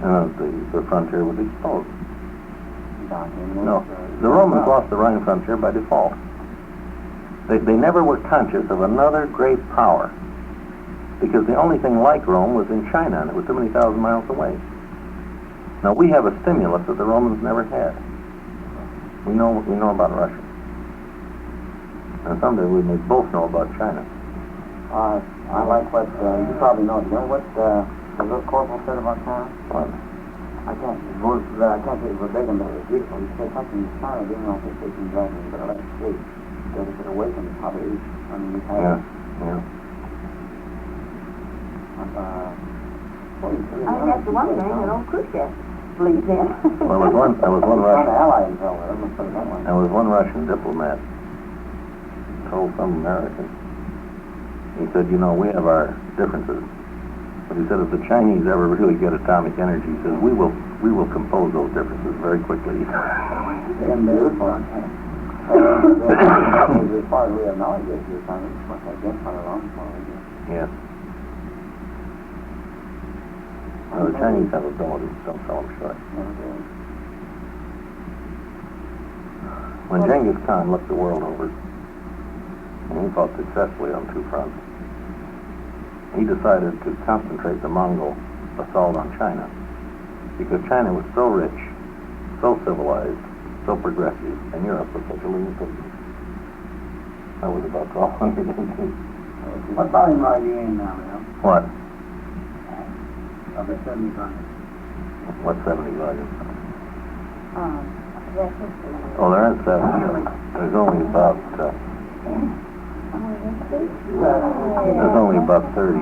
The frontier was exposed. No, the Romans lost the Rhine frontier by default. They never were conscious of another great power, because the only thing like Rome was in China, and it was too many thousand miles away. Now we have a stimulus that the Romans never had. We know about Russia, and someday we may both know about China. I like what you probably know. You know what the little corporal said about China? What? I can't say it verbatim, but it was beautiful. He said something in China being like a sleeping dragon, but I let it sleep. That if it awakens, probably eat. I mean, you've had Yeah. That's the one thing that old Khrushchev believes in. Well, there was one trying to Russian. ally himself with them, let's put it that way. There was one Russian diplomat told some American. He said, we have our differences. But he said, if the Chinese ever really get atomic energy, he says, we will compose those differences very quickly. And as far as we have knowledge of the Chinese, I guess quite a long time. Yes. Well, the Chinese have abilities, don't sell them short. When Genghis Khan looked the world over, and he fought successfully on two fronts, he decided to concentrate the Mongol assault on China, because China was so rich, so civilized, so progressive, and Europe was such a lunatic. That was about 1200 AD. What volume are you in now, Leo? What? Of the 70 volumes. What 70 volumes? That's history. Oh, there aren't 70. There's only about, there's only about 30.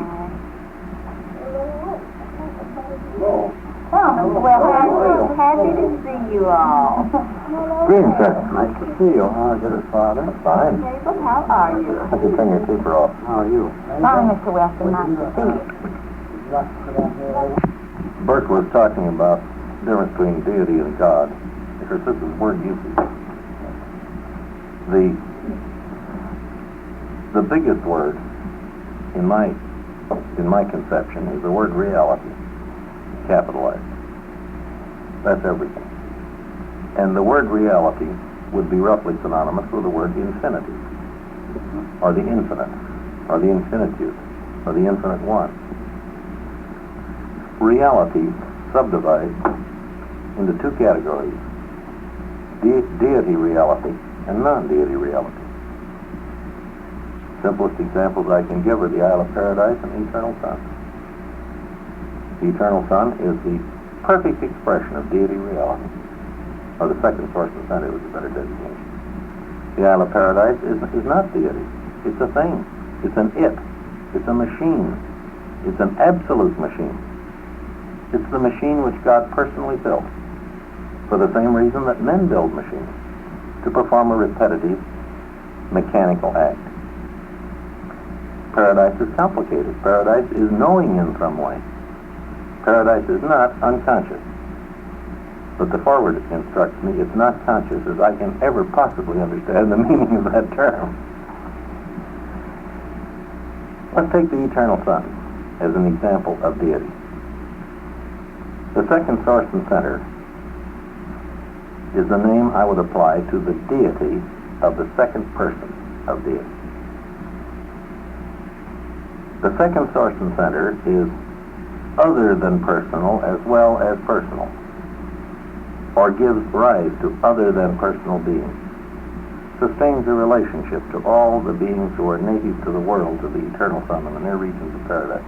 Well, happy to see you all. Greetings, sir. Nice to see you. How's your father? Fine. Jacob, how are you? I can turn your paper off. How are you? Fine, Mr. Weston, nice to see you. Burke was talking about the difference between deity and God. Because this is word usage. The biggest word in my conception is the word reality, capitalized. That's everything. And the word reality would be roughly synonymous with the word infinity, or the infinite, or the infinitude, or the infinite one. Reality subdivides into two categories: deity reality and non-deity reality. Simplest examples I can give are the Isle of Paradise and the Eternal Sun. The Eternal Sun is the perfect expression of deity reality, or the second source and center was a better designation. The Isle of Paradise is not deity. It's a thing. It's an it. It's a machine. It's an absolute machine. It's the machine which God personally built, for the same reason that men build machines, to perform a repetitive mechanical act. Paradise is complicated. Paradise is knowing in some way. Paradise is not unconscious. But the forward instructs me it's not conscious as I can ever possibly understand the meaning of that term. Let's take the Eternal Sun as an example of deity. The second source and center is the name I would apply to the deity of the second person of deity. The second source and center is other than personal as well as personal, or gives rise to other than personal beings, sustains a relationship to all the beings who are native to the world, to the Eternal Sun and the near regions of paradise.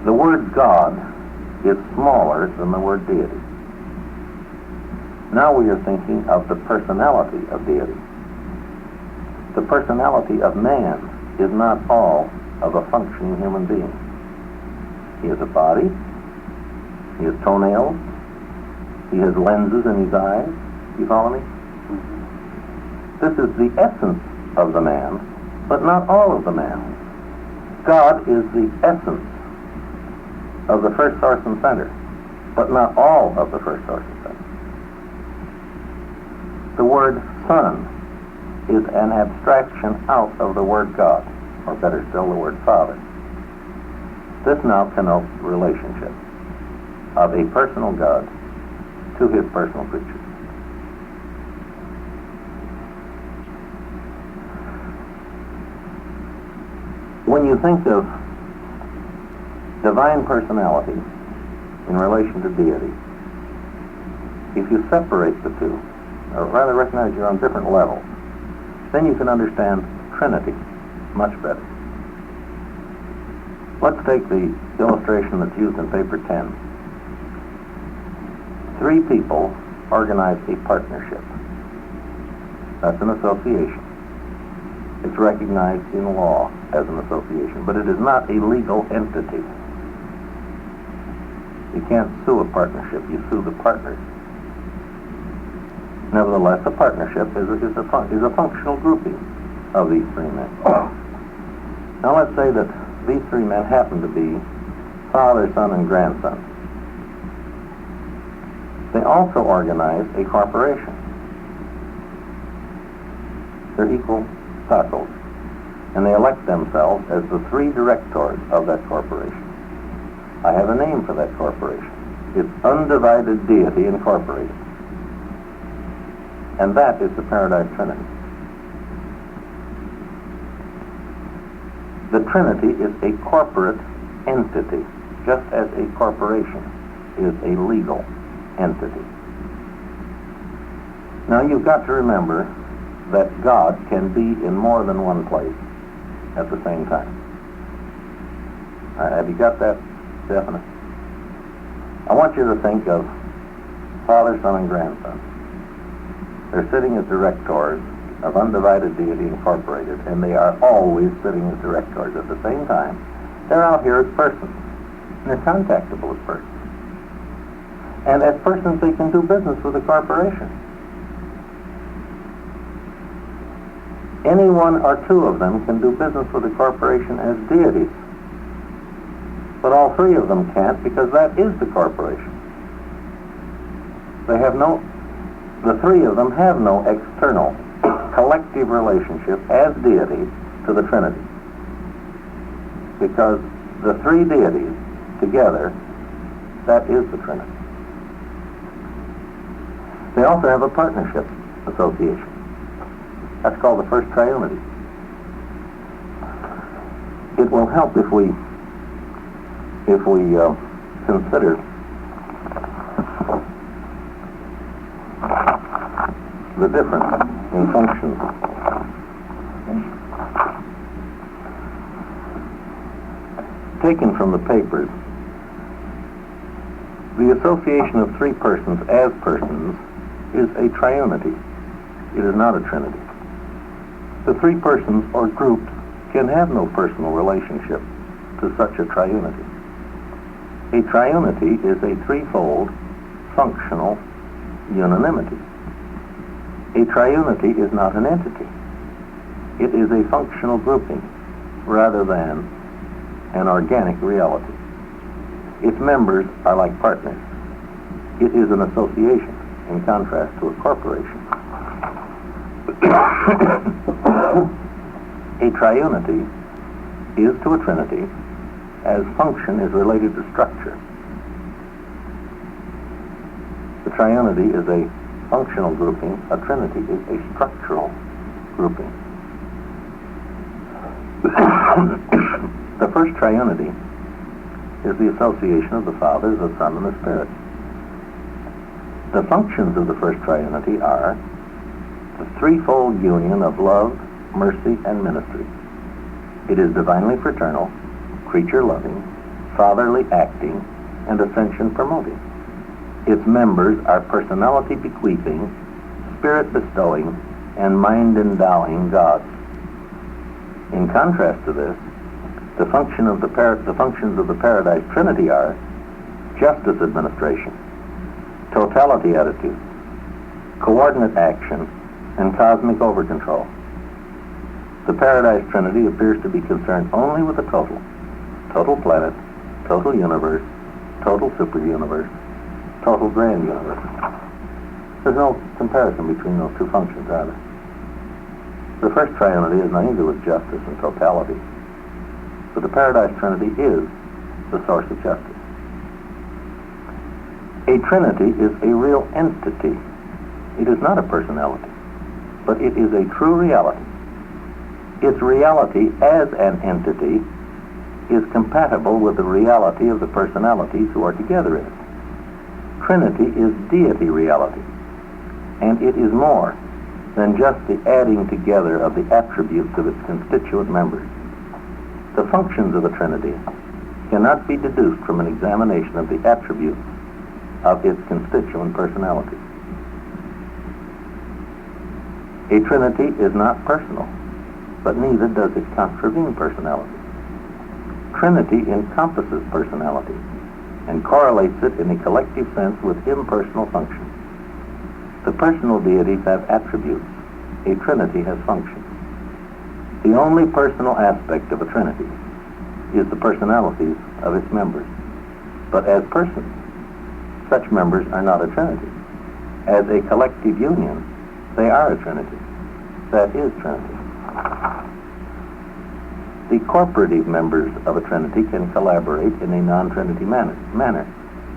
The word God is smaller than the word deity. Now we are thinking of the personality of deity. The personality of man is not all of a functioning human being. He has a body, he has toenails, he has lenses in his eyes. You follow me? This is the essence of the man, but not all of the man. God is the essence of the first source and center, but not all of the first source and center. The word Son is an abstraction out of the word God, or better still, the word Father. This now connotes relationship of a personal God to his personal creatures. When you think of divine personality in relation to deity, if you separate the two, or rather recognize you're on different levels, then you can understand Trinity much better. Let's take the illustration that's used in paper 10. 3 people organize a partnership. That's an association. It's recognized in law as an association, but it is not a legal entity. You can't sue a partnership, you sue the partners. Nevertheless, a partnership is a functional grouping of these 3 men. Now let's say that these 3 men happen to be father, son, and grandson. They also organize a corporation. They're equal stockholders, and they elect themselves as the 3 directors of that corporation. I have a name for that corporation. It's Undivided Deity Incorporated. And that is the Paradise Trinity. The Trinity is a corporate entity, just as a corporation is a legal entity. Now you've got to remember that God can be in more than one place at the same time. All right, have you got that definite? I want you to think of father, son, and grandson. They're sitting as directors of Undivided Deity Incorporated, and they are always sitting as directors at the same time. They're out here as persons, and they're contactable as persons. And as persons, they can do business with the corporation. Any 1 or 2 of them can do business with the corporation as deities, but all 3 of them can't, because that is the corporation. The 3 of them have no external collective relationship as deities to the Trinity, because the 3 deities together, that is the Trinity. They also have a partnership association. That's called the First Triunity. It will help if we consider the difference in functions. Taken from the papers, the association of 3 persons as persons is a triunity. It is not a trinity. The 3 persons or groups can have no personal relationship to such a triunity. A triunity is a 3-fold functional unanimity. A triunity is not an entity. It is a functional grouping rather than an organic reality. Its members are like partners. It is an association in contrast to a corporation. A triunity is to a trinity as function is related to structure. The triunity is a functional grouping. A trinity is a structural grouping. The first triunity is the association of the Father, the Son, and the Spirit. The functions of the first triunity are the 3-fold union of love, mercy, and ministry. It is divinely fraternal, creature-loving, fatherly acting, and ascension-promoting. Its members are personality-bequeathing, spirit-bestowing, and mind-endowing gods. In contrast to this, the functions of the Paradise Trinity are justice administration, totality attitude, coordinate action, and cosmic over-control. The Paradise Trinity appears to be concerned only with the total planet, total universe, total super-universe, total grand universe. There's no comparison between those 2 functions, are there? The first triunity has nothing to do with justice and totality. But the Paradise Trinity is the source of justice. A trinity is a real entity. It is not a personality, but it is a true reality. Its reality as an entity is compatible with the reality of the personalities who are together in it. Trinity is deity reality, and it is more than just the adding together of the attributes of its constituent members. The functions of the Trinity cannot be deduced from an examination of the attributes of its constituent personalities. A Trinity is not personal, but neither does it contravene personality. Trinity encompasses personality and correlates it in a collective sense with impersonal functions. The personal deities have attributes. A Trinity has functions. The only personal aspect of a Trinity is the personalities of its members. But as persons, such members are not a Trinity. As a collective union, they are a Trinity. That is Trinity. The corporative members of a Trinity can collaborate in a non-Trinity manner,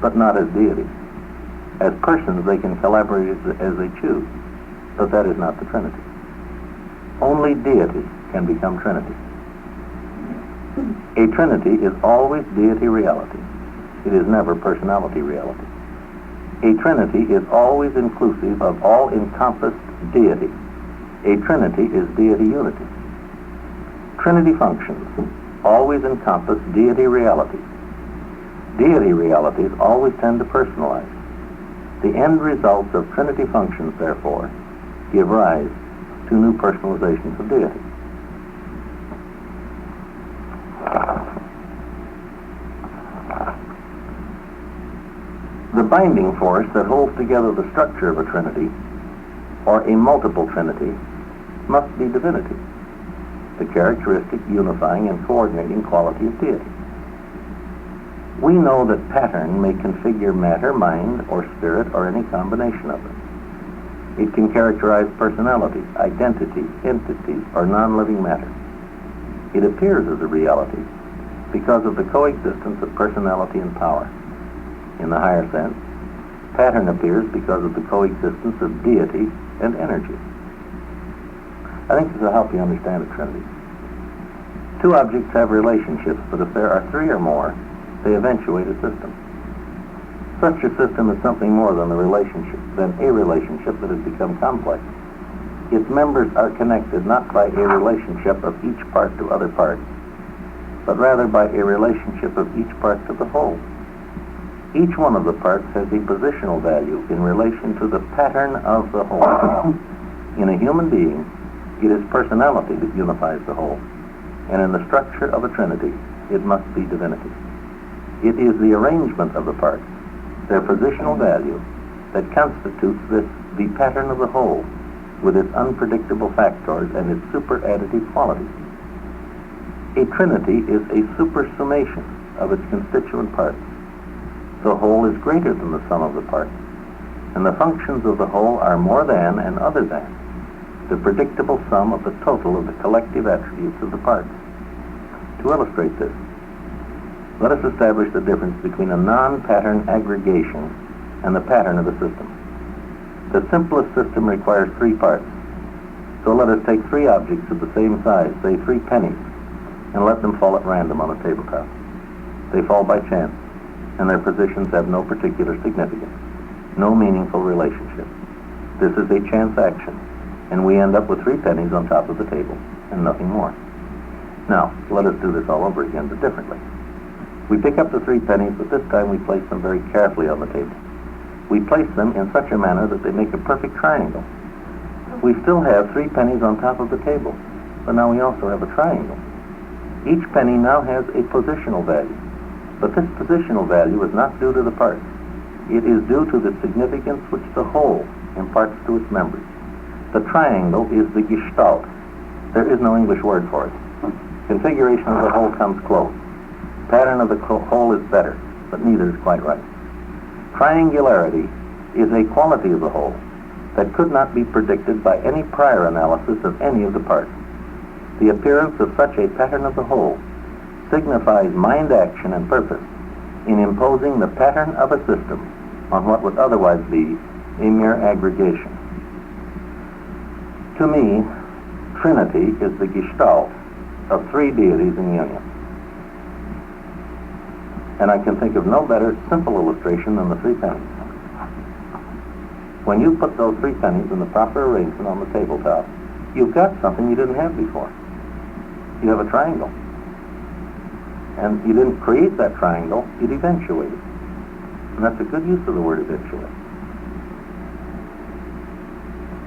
but not as deities. As persons, they can collaborate as they choose, but that is not the Trinity. Only deity can become Trinity. A Trinity is always deity reality. It is never personality reality. A Trinity is always inclusive of all encompassed deity. A Trinity is deity unity. Trinity functions always encompass deity realities. Deity realities always tend to personalize. The end results of Trinity functions, therefore, give rise to new personalizations of deity. The binding force that holds together the structure of a Trinity, or a multiple Trinity, must be divinity, the characteristic unifying and coordinating quality of deity. We know that pattern may configure matter, mind, or spirit, or any combination of them. It can characterize personality, identity, entity, or non-living matter. It appears as a reality because of the coexistence of personality and power. In the higher sense, pattern appears because of the coexistence of deity and energy. I think this will help you understand a Trinity. Two objects have relationships, but if there are three or more, they eventuate a system. Such a system is something more than a relationship that has become complex. Its members are connected not by a relationship of each part to other parts, but rather by a relationship of each part to the whole. Each one of the parts has a positional value in relation to the pattern of the whole. In a human being, it is personality that unifies the whole, and in the structure of a Trinity, it must be divinity. It is the arrangement of the parts, their positional value, that constitutes the pattern of the whole, with its unpredictable factors and its superadditive qualities. A Trinity is a supersummation of its constituent parts. The whole is greater than the sum of the parts, and the functions of the whole are more than and other than the predictable sum of the total of the collective attributes of the parts. To illustrate this, let us establish the difference between a non-pattern aggregation and the pattern of a system. The simplest system requires three parts. So let us take three objects of the same size, say 3 pennies, and let them fall at random on a tabletop. They fall by chance, and their positions have no particular significance, no meaningful relationship. This is a chance action, and we end up with 3 pennies on top of the table, and nothing more. Now, let us do this all over again, but differently. We pick up the 3 pennies, but this time we place them very carefully on the table. We place them in such a manner that they make a perfect triangle. We still have 3 pennies on top of the table, but now we also have a triangle. Each penny now has a positional value, but this positional value is not due to the parts. It is due to the significance which the whole imparts to its members. The triangle is the gestalt. There is no English word for it. Configuration of the whole comes close. Pattern of the whole is better, but neither is quite right. Triangularity is a quality of the whole that could not be predicted by any prior analysis of any of the parts. The appearance of such a pattern of the whole signifies mind action and purpose in imposing the pattern of a system on what would otherwise be a mere aggregation. To me, Trinity is the gestalt of three deities in union. And I can think of no better simple illustration than the three pennies. When you put those three pennies in the proper arrangement on the tabletop, you've got something you didn't have before. You have a triangle. And you didn't create that triangle, it eventuated. And that's a good use of the word eventuate.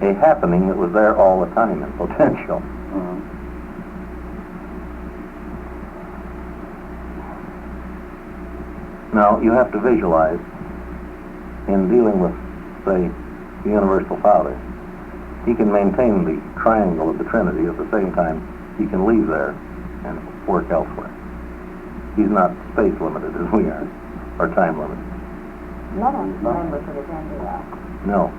A happening that was there all the time in potential. Now, you have to visualize, in dealing with, say, the Universal Father, he can maintain the triangle of the Trinity at the same time he can leave there and work elsewhere. He's not space limited as we are, or time limited. None of them members of the Trinity are. No.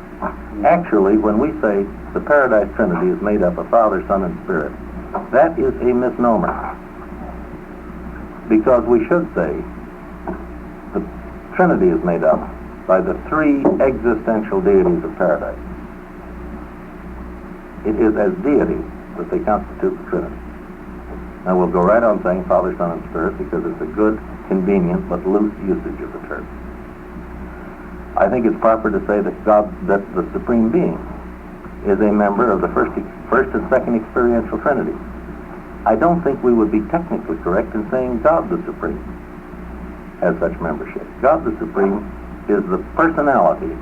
Actually, when we say the Paradise Trinity is made up of Father, Son, and Spirit, that is a misnomer. Because we should say the Trinity is made up by the three existential deities of paradise. It is as deities that they constitute the Trinity. Now we'll go right on saying Father, Son, and Spirit because it's a good, convenient, but loose usage of the term. I think it's proper to say that that the Supreme Being is a member of the first and second experiential Trinity. I don't think we would be technically correct in saying God the Supreme has such membership. God the Supreme is the personality,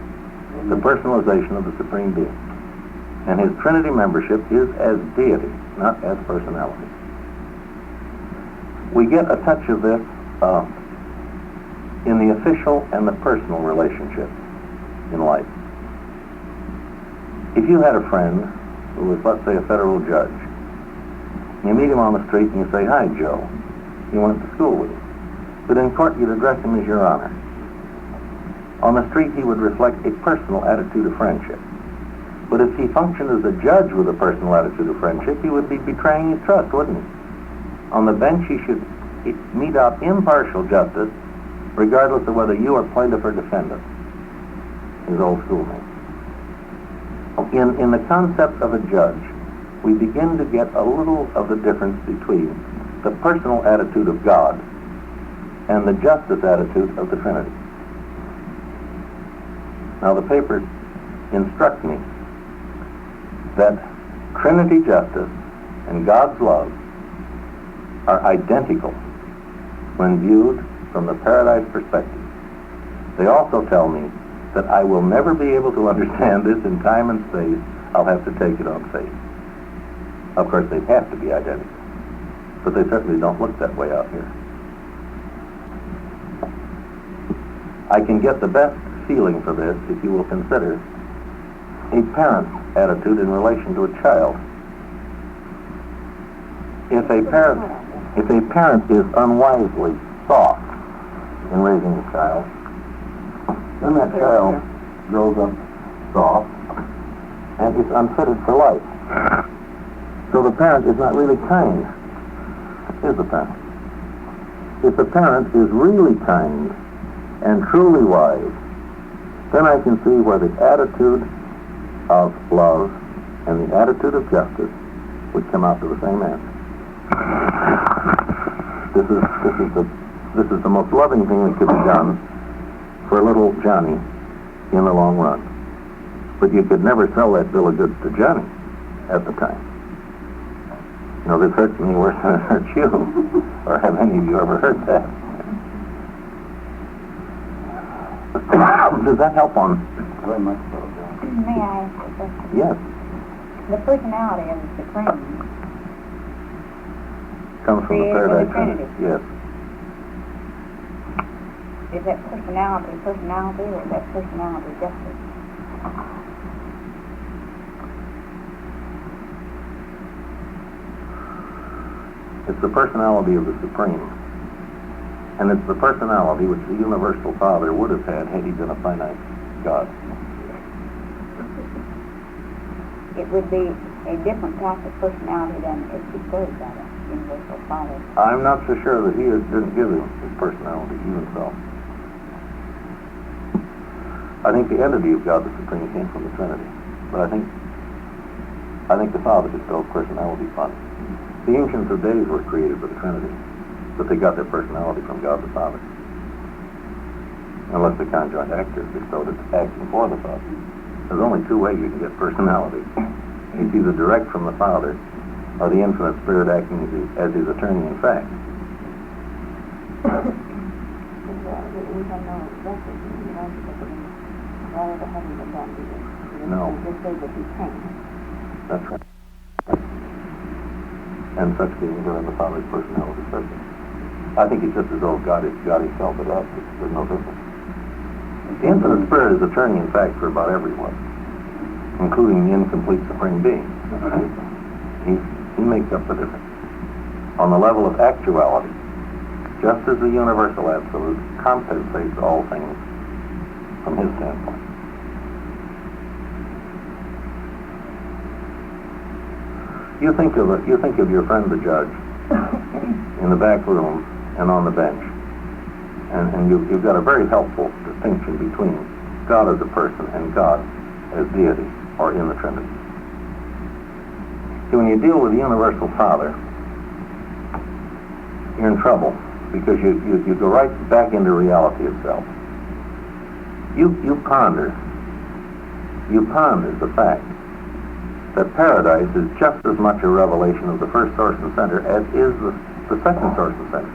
the personalization of the Supreme Being. And his Trinity membership is as deity, not as personality. We get a touch of this in the official and the personal relationship in life. If you had a friend who was, let's say, a federal judge, you meet him on the street and you say, "Hi, Joe." You went to school with him. But in court you'd address him as Your Honor. On the street he would reflect a personal attitude of friendship. But if he functioned as a judge with a personal attitude of friendship, he would be betraying his trust, wouldn't he? On the bench he should mete out impartial justice regardless of whether you are plaintiff or defendant, his old schoolmate. In the concept of a judge, we begin to get a little of the difference between the personal attitude of God and the justice attitude of the Trinity. Now the papers instruct me that Trinity justice and God's love are identical when viewed from the paradise perspective. They also tell me that I will never be able to understand this in time and space. I'll have to take it on faith. Of course, they have to be identical, but they certainly don't look that way out here. I can get the best feeling for this if you will consider a parent's attitude in relation to a child. If a parent is unwisely soft in raising a child, then that child grows up soft and is unfitted for life. So the parent is not really kind, is the parent. If the parent is really kind and truly wise, then I can see where the attitude of love and the attitude of justice would come out to the same answer. This is the most loving thing that could be done for little Johnny in the long run. But you could never sell that bill of goods to Johnny at the time. You know, this hurts me worse than it hurts you. Or have any of you ever heard that? Does that help on? Very much so. May I ask a question? Yes. The personality of the Supreme Comes from the created Paradise the Trinity. Yes. Is that personality, or is that personality justice? It's the personality of the Supreme. And it's the personality which the Universal Father would have had he been a finite God. It would be a different type of personality than is displayed by that. universal Father. I'm not so sure that he didn't give him his personality, even so. I think the entity of God the Supreme came from the Trinity. But I think the Father bestowed personality upon him. The Ancients of Days were created by the Trinity, but they got their personality from God the Father. Unless the conjoint actor bestowed it acting for the Father. There's only two ways you can get personality. It's either direct from the Father, or the infinite Spirit acting as his attorney in fact. We have no record, rather than having been done, No. We just say that he came. That's right. And such beings are in the Father's personality person. I think it's just as though God himself is us. There's no difference. The infinite Spirit is attorney in fact for about everyone, including the incomplete Supreme Being. He makes up the difference. On the level of actuality, just as the universal absolute compensates all things from his standpoint. You think of your friend the judge in the back room and on the bench, and you've got a very helpful distinction between God as a person and God as deity or in the Trinity. See, when you deal with the universal Father, you're in trouble because you go right back into reality itself. You ponder the fact that paradise is just as much a revelation of the first source and center as is the second source and center.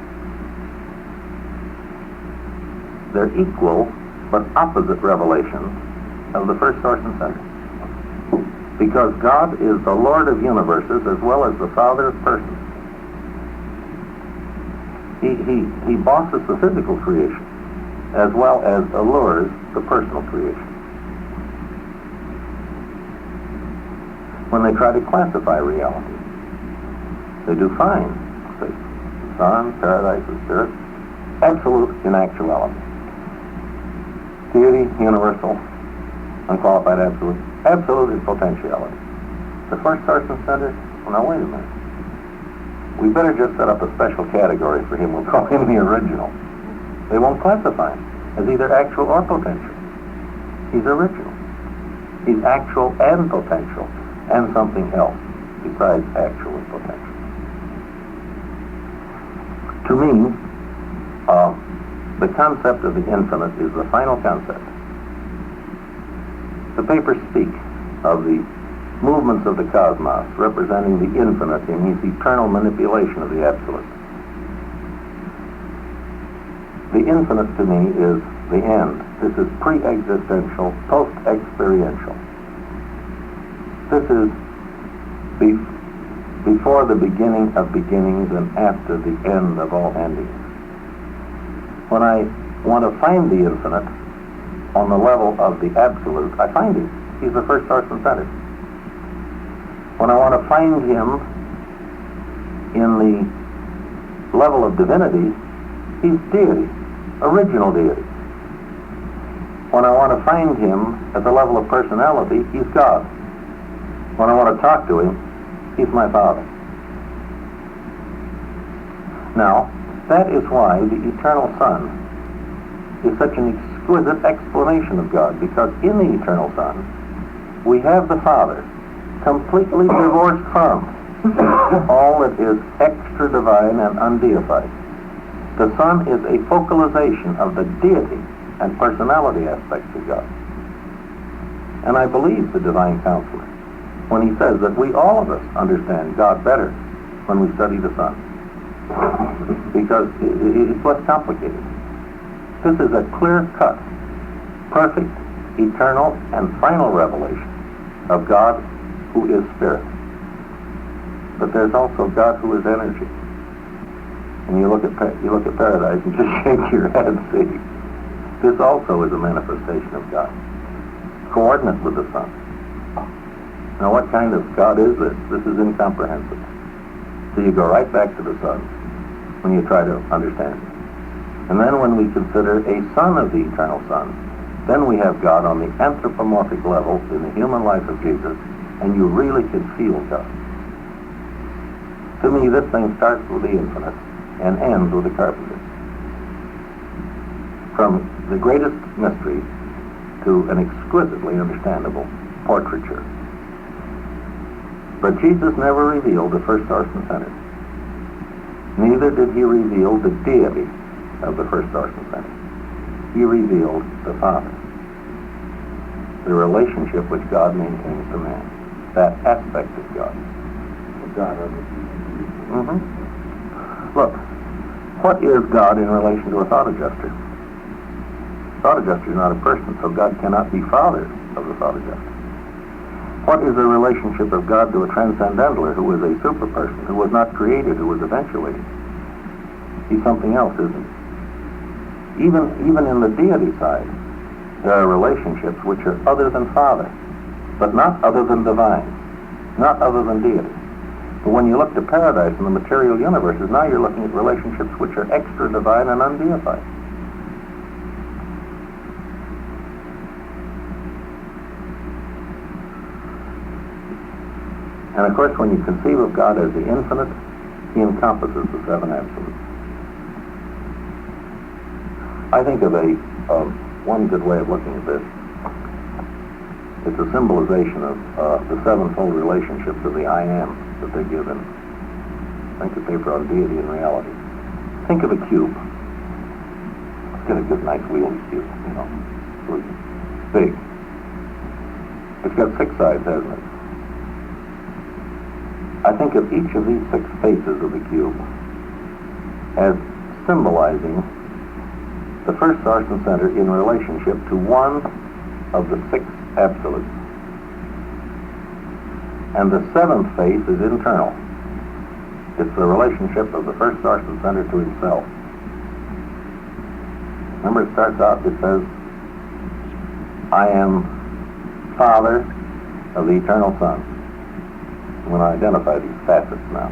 They're equal but opposite revelations of the first source and center. Because God is the Lord of universes as well as the Father of persons. He bosses the physical creation as well as allures the personal creation. When they try to classify reality, they do fine. The sun, paradise, and spirit, absolute in actuality. Deity, universal, unqualified absolute, absolute in potentiality. The first source and center, well, now wait a minute. We better just set up a special category for him. We'll call him the original. They won't classify him as either actual or potential. He's original. He's actual and potential, and something else besides actual and potential. To me, the concept of the infinite is the final concept. The papers speak of the movements of the cosmos representing the infinite in his eternal manipulation of the absolute. The infinite to me is the end. This is pre-existential, post-experiential. This is before the beginning of beginnings and after the end of all endings. When I want to find the infinite on the level of the absolute, I find him. He's the first source and center. When I want to find him in the level of divinity, he's deity, original deity. When I want to find him at the level of personality, he's God. When I want to talk to him, he's my Father. Now, that is why the eternal Son is such an exquisite explanation of God, because in the eternal Son, we have the Father completely divorced from all that is extra divine and undeified. The Son is a focalization of the deity and personality aspects of God. And I believe the divine counselor when he says that we, all of us, understand God better when we study the Son, because it's less complicated. This is a clear-cut, perfect, eternal, and final revelation of God who is spirit. But there's also God who is energy. And you look at paradise and just shake your head and see. This also is a manifestation of God, coordinate with the Son. Now, what kind of God is this? This is incomprehensible. So you go right back to the Son when you try to understand it. And then when we consider a son of the eternal Son, then we have God on the anthropomorphic level in the human life of Jesus, and you really can feel God. To me, this thing starts with the infinite and ends with the carpenter. From the greatest mystery to an exquisitely understandable portraiture. But Jesus never revealed the first source and center. Neither did he reveal the deity of the first source and center. He revealed the Father, the relationship which God maintains to man, that aspect of God. Look, what is God in relation to a thought adjuster? Thought adjuster is not a person, so God cannot be father of the thought adjuster. What is the relationship of God to a transcendentaler who is a superperson, who was not created, who was eventuated? He's something else, isn't he? Even in the deity side, there are relationships which are other than Father, but not other than divine, not other than deity. But when you look to paradise and the material universes, now you're looking at relationships which are extra divine and undeified. And of course, when you conceive of God as the infinite, he encompasses the seven absolutes. I think of one good way of looking at this. It's a symbolization of the sevenfold relationships of the I am that they give in. Think of paper on deity and reality. Think of a cube. Let's get a good, nice wheelie cube, you know. Big. It's got 6 sides, hasn't it? I think of each of these 6 faces of the cube as symbolizing the first source and center in relationship to one of the 6 absolutes. And the 7th face is internal. It's the relationship of the first source and center to himself. Remember, it starts out, it says, I am Father of the Eternal Son. I'm going to identify these facets now.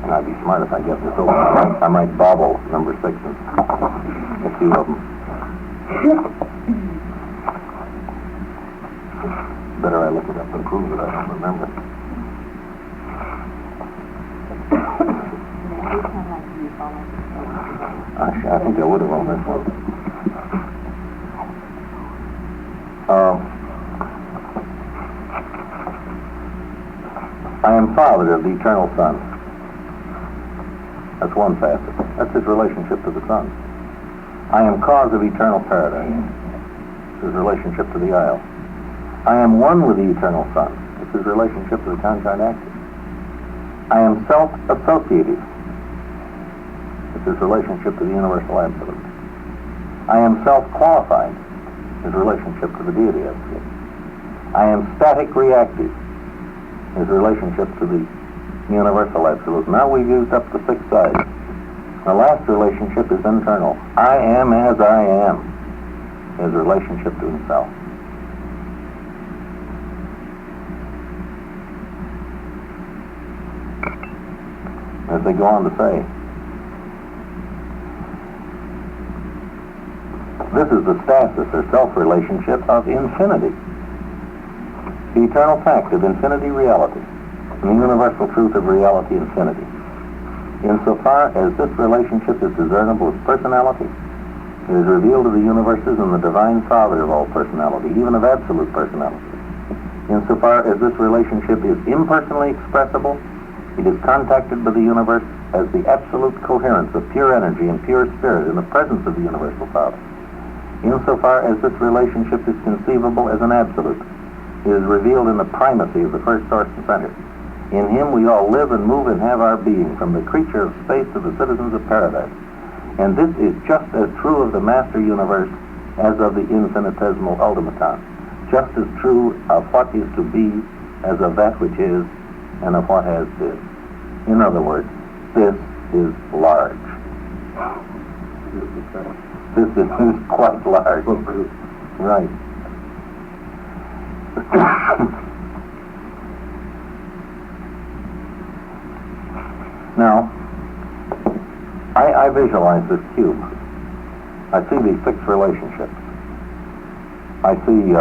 And I'd be smart if I get this open. I might bobble number 6 and a few of them. Better I look it up and prove that I don't remember. I think I would have on this one. I am Father of the Eternal Son. That's one facet. That's his relationship to the Son. I am cause of eternal paradise. His relationship to the isle. I am one with the Eternal Son. It's his relationship to the concrete actor. I am self-associative. It's his relationship to the universal absolute. I am self-qualified. His relationship to the deity absolute. I am static reactive. His relationship to the universal absolute. Now we've used up the 6 sides. The last relationship is internal. I am as I am. His relationship to himself. As they go on to say, this is the stasis or self-relationship of infinity. The eternal fact of infinity reality and the universal truth of reality infinity. Insofar as this relationship is discernible as personality, it is revealed to the universes and the divine Father of all personality, even of absolute personality. Insofar as this relationship is impersonally expressible, it is contacted by the universe as the absolute coherence of pure energy and pure spirit in the presence of the universal Father. Insofar as this relationship is conceivable as an absolute, it is revealed in the primacy of the first source and center. In him we all live and move and have our being, from the creature of space to the citizens of paradise. And this is just as true of the master universe as of the infinitesimal automaton, just as true of what is to be as of that which is and of what has been. In other words, this is large. This is quite large. Right. Now, I visualize this cube. I see these 6 relationships. I see,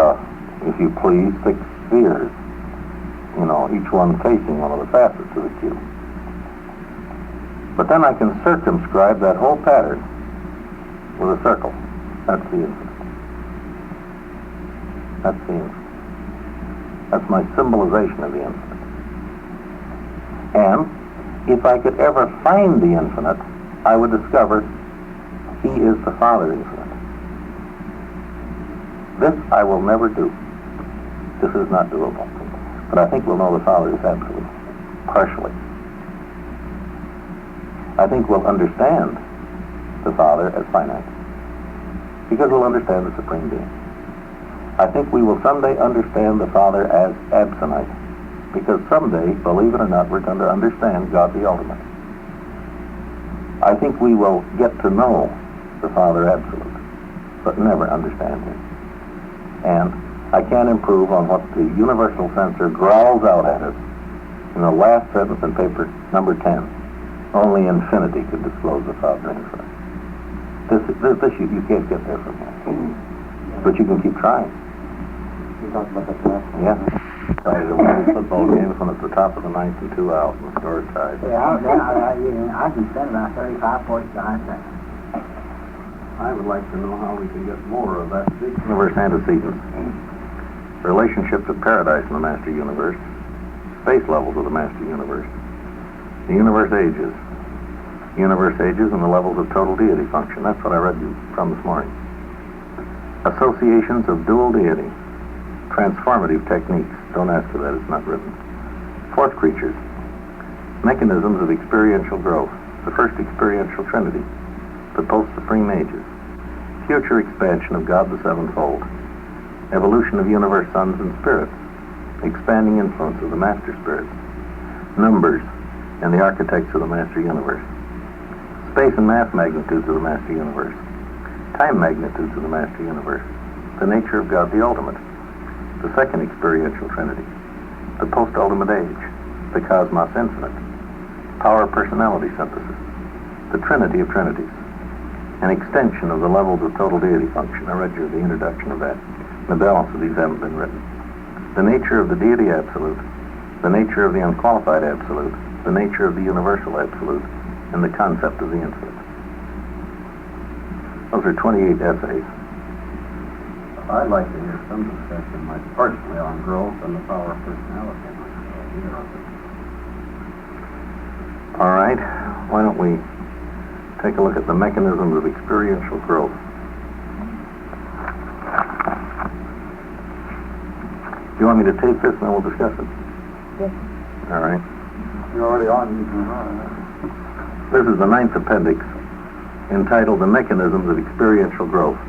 if you please, 6 spheres each one facing one of the facets of the cube. But then I can circumscribe that whole pattern with a circle. That's the infinite. That's the infinite. That's my symbolization of the infinite. And if I could ever find the infinite, I would discover he is the Father infinite. This I will never do. This is not doable. But I think we'll know the Father is absolute, partially. I think we'll understand the Father as finite, because we'll understand the Supreme Being. I think we will someday understand the Father as absonite, because someday, believe it or not, we're going to understand God the Ultimate. I think we will get to know the Father absolute, but never understand him. And I can't improve on what the universal censor growls out at us in the last sentence in paper number 10. Only infinity could disclose the Father infinite. This you can't get there from here. But you can keep trying. You talked about that last time. Yeah. Started a winning football game from at the top of the ninth and 2 out, and the score is tied. Yeah, I can spend about 35, 45 seconds. I would like to know how we can get more of that big universe antecedent. Relationship to paradise in the master universe, space levels of the master universe, the universe ages and the levels of total deity function. That's what I read you from this morning. Associations of dual deity, transformative techniques. Don't ask for that, it's not written. Fourth creatures, mechanisms of experiential growth, the first experiential trinity, the post-supreme ages, future expansion of God the sevenfold, evolution of universe sons and spirits, expanding influence of the master spirits, numbers and the architects of the master universe, space and mass magnitudes of the master universe, time magnitudes of the master universe, the nature of God the ultimate, the second experiential trinity, the post-ultimate age, the cosmos infinite, power personality synthesis, the trinity of trinities, an extension of the levels of total deity function. I read you the introduction of that. The balance of these haven't been written. The nature of the deity absolute, the nature of the unqualified absolute, the nature of the universal absolute, and the concept of the infinite. Those are 28 essays. I'd like to hear some discussion, personally, on growth and the power of personality. All right, why don't we take a look at the mechanisms of experiential growth. Do you want me to tape this and then we'll discuss it? Yes. All right. You're already on. You can run. This is the 9th appendix, entitled The Mechanisms of Experiential Growth.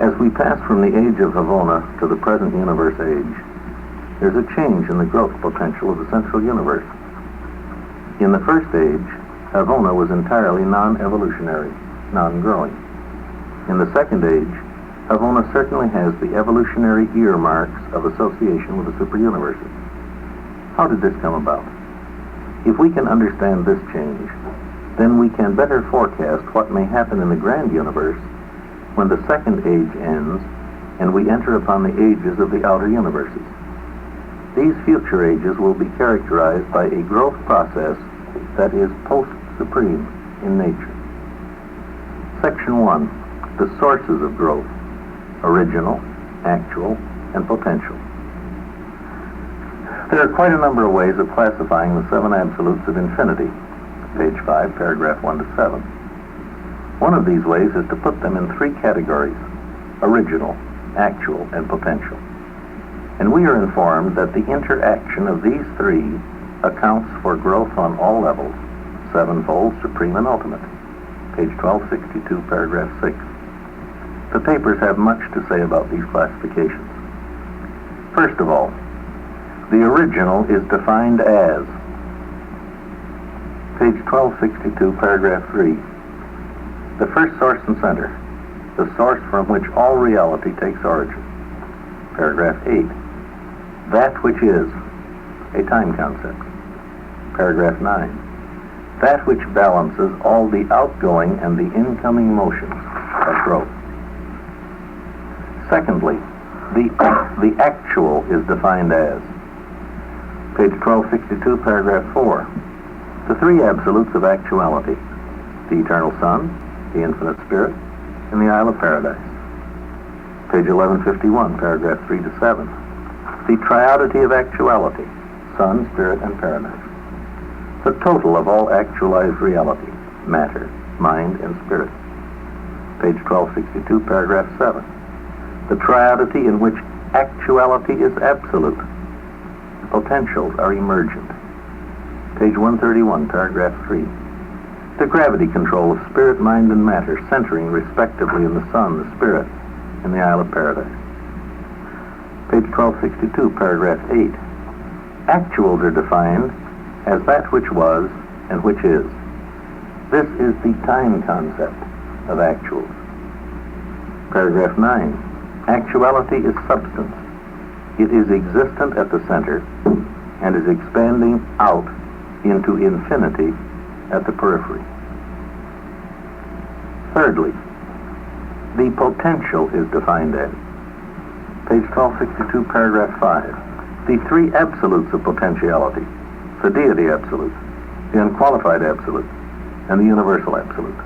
As we pass from the age of Havona to the present universe age, there's a change in the growth potential of the central universe. In the first age, Havona was entirely non-evolutionary, non-growing. In the second age, Havona certainly has the evolutionary earmarks of association with the superuniverses. How did this come about? If we can understand this change, then we can better forecast what may happen in the grand universe when the second age ends and we enter upon the ages of the outer universes. These future ages will be characterized by a growth process that is post-supreme in nature. Section 1, the sources of growth: original, actual, and potential. There are quite a number of ways of classifying the 7 absolutes of infinity, page 5, paragraph 1 to 7. One of these ways is to put them in 3 categories: original, actual, and potential. And we are informed that the interaction of these 3 accounts for growth on all levels, sevenfold, supreme, and ultimate, page 1262, paragraph 6. The papers have much to say about these classifications. First of all, the original is defined as, page 1262, paragraph 3, the first source and center, the source from which all reality takes origin. Paragraph 8, that which is, a time concept. Paragraph 9, that which balances all the outgoing and the incoming motions of growth. Secondly, The actual is defined as, page 1262, paragraph 4, the three absolutes of actuality: the eternal Son, the infinite Spirit, and the Isle of Paradise. Page 1151, paragraph 3 to 7, the triodity of actuality: Son, Spirit, and Paradise. The total of all actualized reality: matter, mind, and spirit. Page 1262, paragraph 7. The triodity in which actuality is absolute. Potentials are emergent. Page 131, paragraph 3. The gravity control of spirit, mind, and matter, centering respectively in the Son, the Spirit, and the Isle of Paradise. Page 1262, paragraph 8. Actuals are defined as that which was and which is. This is the time concept of actuals. Paragraph 9. Actuality is substance. It is existent at the center and is expanding out into infinity at the periphery. Thirdly, the potential is defined as, page 1262, paragraph 5, the three absolutes of potentiality: the deity absolute, the unqualified absolute, and the universal absolute.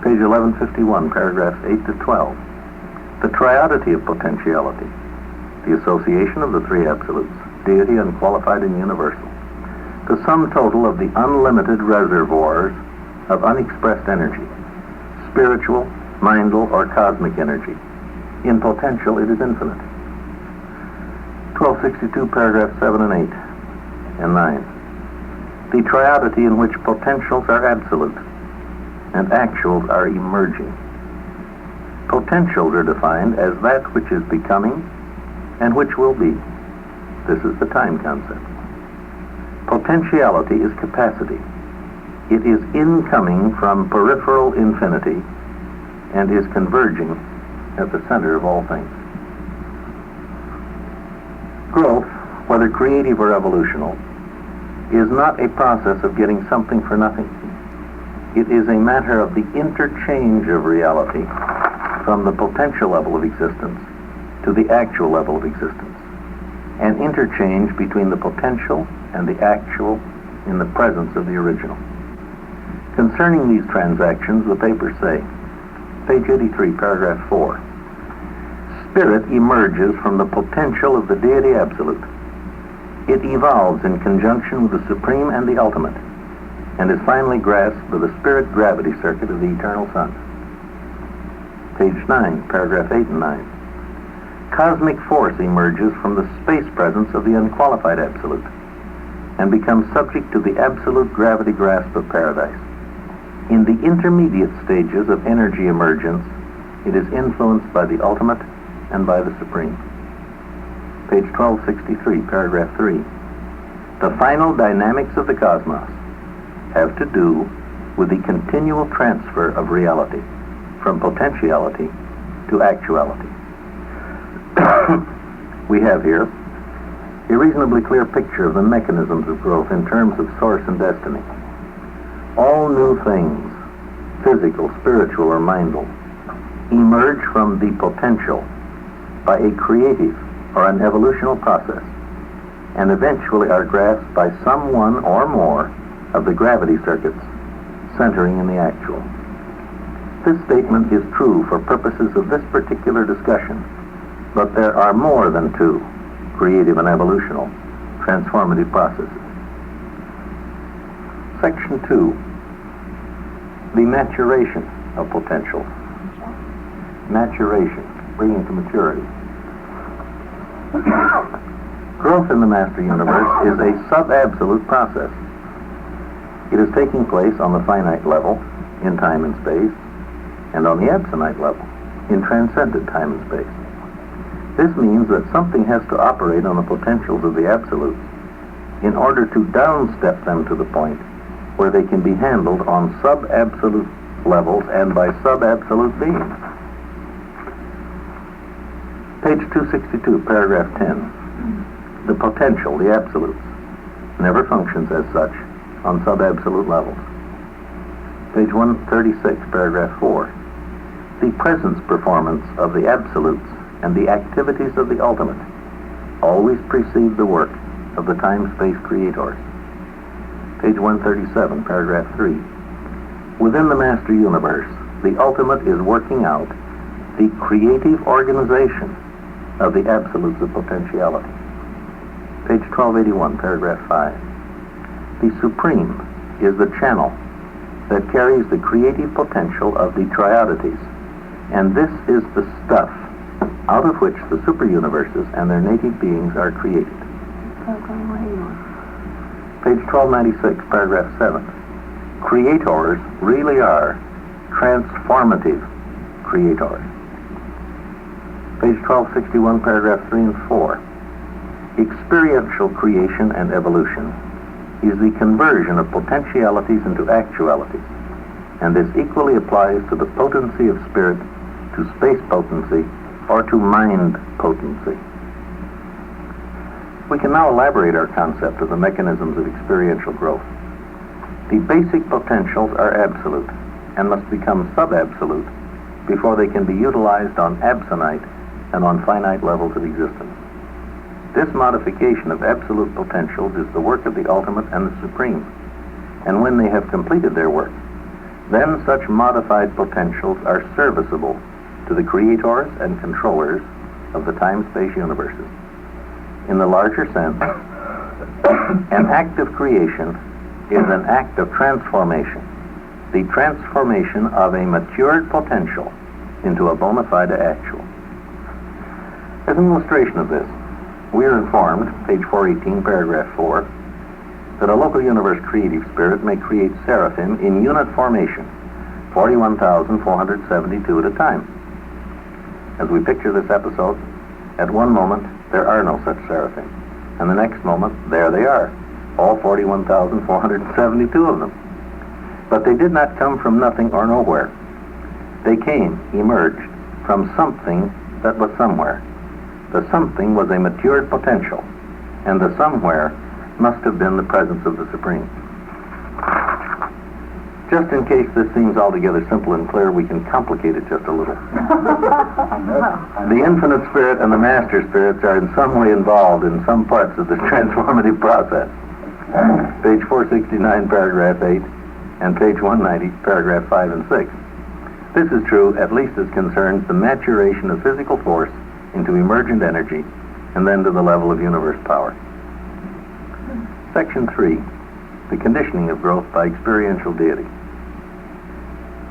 Page 1151, paragraphs 8 to 12. The triodity of potentiality: the association of the three absolutes, deity, unqualified, and universal. The sum total of the unlimited reservoirs of unexpressed energy, spiritual, mindal, or cosmic energy. In potential, it is infinite. 1262, paragraphs 7 and 8 and 9. The triodity in which potentials are absolute and actuals are emerging. Potentials are defined as that which is becoming and which will be. This is the time concept. Potentiality is capacity. It is incoming from peripheral infinity and is converging at the center of all things. Growth, whether creative or evolutional, is not a process of getting something for nothing. It is a matter of the interchange of reality from the potential level of existence to the actual level of existence, an interchange between the potential and the actual in the presence of the original. Concerning these transactions, the papers say, page 83, paragraph 4, spirit emerges from the potential of the deity absolute. It evolves in conjunction with the supreme and the ultimate, and is finally grasped by the spirit gravity circuit of the eternal Son. Page 9, paragraph 8 and 9. Cosmic force emerges from the space presence of the unqualified absolute and becomes subject to the absolute gravity grasp of paradise. In the intermediate stages of energy emergence, it is influenced by the ultimate and by the supreme. Page 1263, paragraph 3. The final dynamics of the cosmos have to do with the continual transfer of reality from potentiality to actuality. We have here a reasonably clear picture of the mechanisms of growth in terms of source and destiny. All new things, physical, spiritual, or mindal, emerge from the potential by a creative or an evolutional process, and eventually are grasped by some one or more of the gravity circuits centering in the actual. This statement is true for purposes of this particular discussion, but there are more than two, creative and evolutional, transformative processes. Section 2, the maturation of potential. Maturation, bringing to maturity. Growth in the master universe is a sub-absolute process. It is taking place on the finite level, in time and space, and on the absolute level, in transcendent time and space. This means that something has to operate on the potentials of the absolutes in order to downstep them to the point where they can be handled on sub-absolute levels and by sub-absolute beings. Page 262, paragraph 10. The potential, the absolutes, never functions as such on sub-absolute levels. Page 136, paragraph 4. The presence performance of the absolutes and the activities of the ultimate always precede the work of the time-space creators. Page 137, paragraph 3. Within the master universe, the ultimate is working out the creative organization of the absolutes of potentiality. Page 1281, paragraph 5. The supreme is the channel that carries the creative potential of the triodities, and this is the stuff out of which the super-universes and their native beings are created. Page 1296, paragraph 7. Creators really are transformative creators. Page 1261, paragraph 3 and 4. Experiential creation and evolution is the conversion of potentialities into actualities, and this equally applies to the potency of spirit, to space potency, or to mind potency. We can now elaborate our concept of the mechanisms of experiential growth. The basic potentials are absolute and must become sub-absolute before they can be utilized on absonite and on finite levels of existence. This modification of absolute potentials is the work of the ultimate and the supreme, and when they have completed their work, then such modified potentials are serviceable to the creators and controllers of the time-space universes. In the larger sense, an act of creation is an act of transformation, the transformation of a matured potential into a bona fide actual. As an illustration of this, we are informed, page 418, paragraph 4, that a local universe creative spirit may create seraphim in unit formation, 41,472 at a time. As we picture this episode, at one moment there are no such seraphim, and the next moment there they are, all 41,472 of them. But they did not come from nothing or nowhere. They came, emerged, from something that was somewhere. The something was a matured potential, and the somewhere must have been the presence of the Supreme. Just in case this seems altogether simple and clear, we can complicate it just a little. The infinite spirit and the master spirits are in some way involved in some parts of this transformative process. Page 469, paragraph 8, and page 190, paragraph 5 and 6. This is true at least as concerns the maturation of physical force into emergent energy, and then to the level of universe power. Section 3, the conditioning of growth by experiential deity.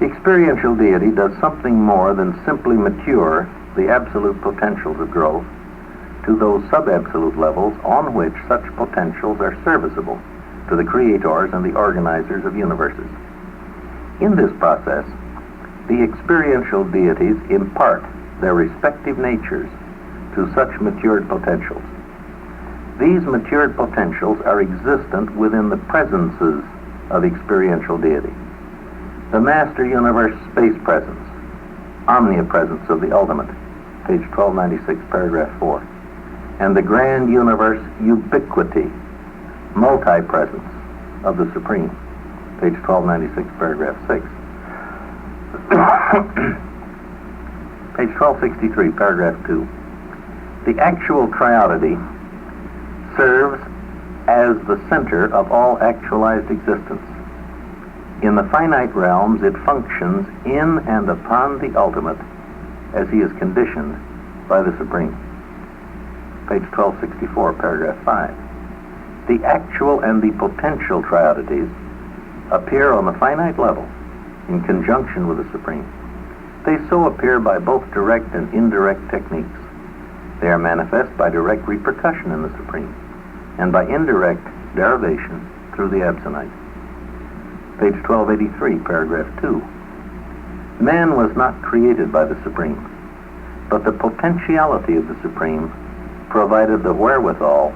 The experiential deity does something more than simply mature the absolute potentials of growth to those sub-absolute levels on which such potentials are serviceable to the creators and the organizers of universes. In this process, the experiential deities impart their respective natures to such matured potentials. These matured potentials are existent within the presences of experiential deity. The master universe space presence, omnipresence of the ultimate, page 1296, paragraph 4, and the grand universe ubiquity, multi-presence of the Supreme, page 1296, paragraph 6. Page 1263, paragraph 2. The actual triodity serves as the center of all actualized existence. In the finite realms, it functions in and upon the ultimate as he is conditioned by the Supreme. Page 1264, paragraph 5. The actual and the potential triodities appear on the finite level in conjunction with the Supreme. They so appear by both direct and indirect techniques. They are manifest by direct repercussion in the Supreme, and by indirect derivation through the Absonite. Page 1283, paragraph 2. Man was not created by the Supreme, but the potentiality of the Supreme provided the wherewithal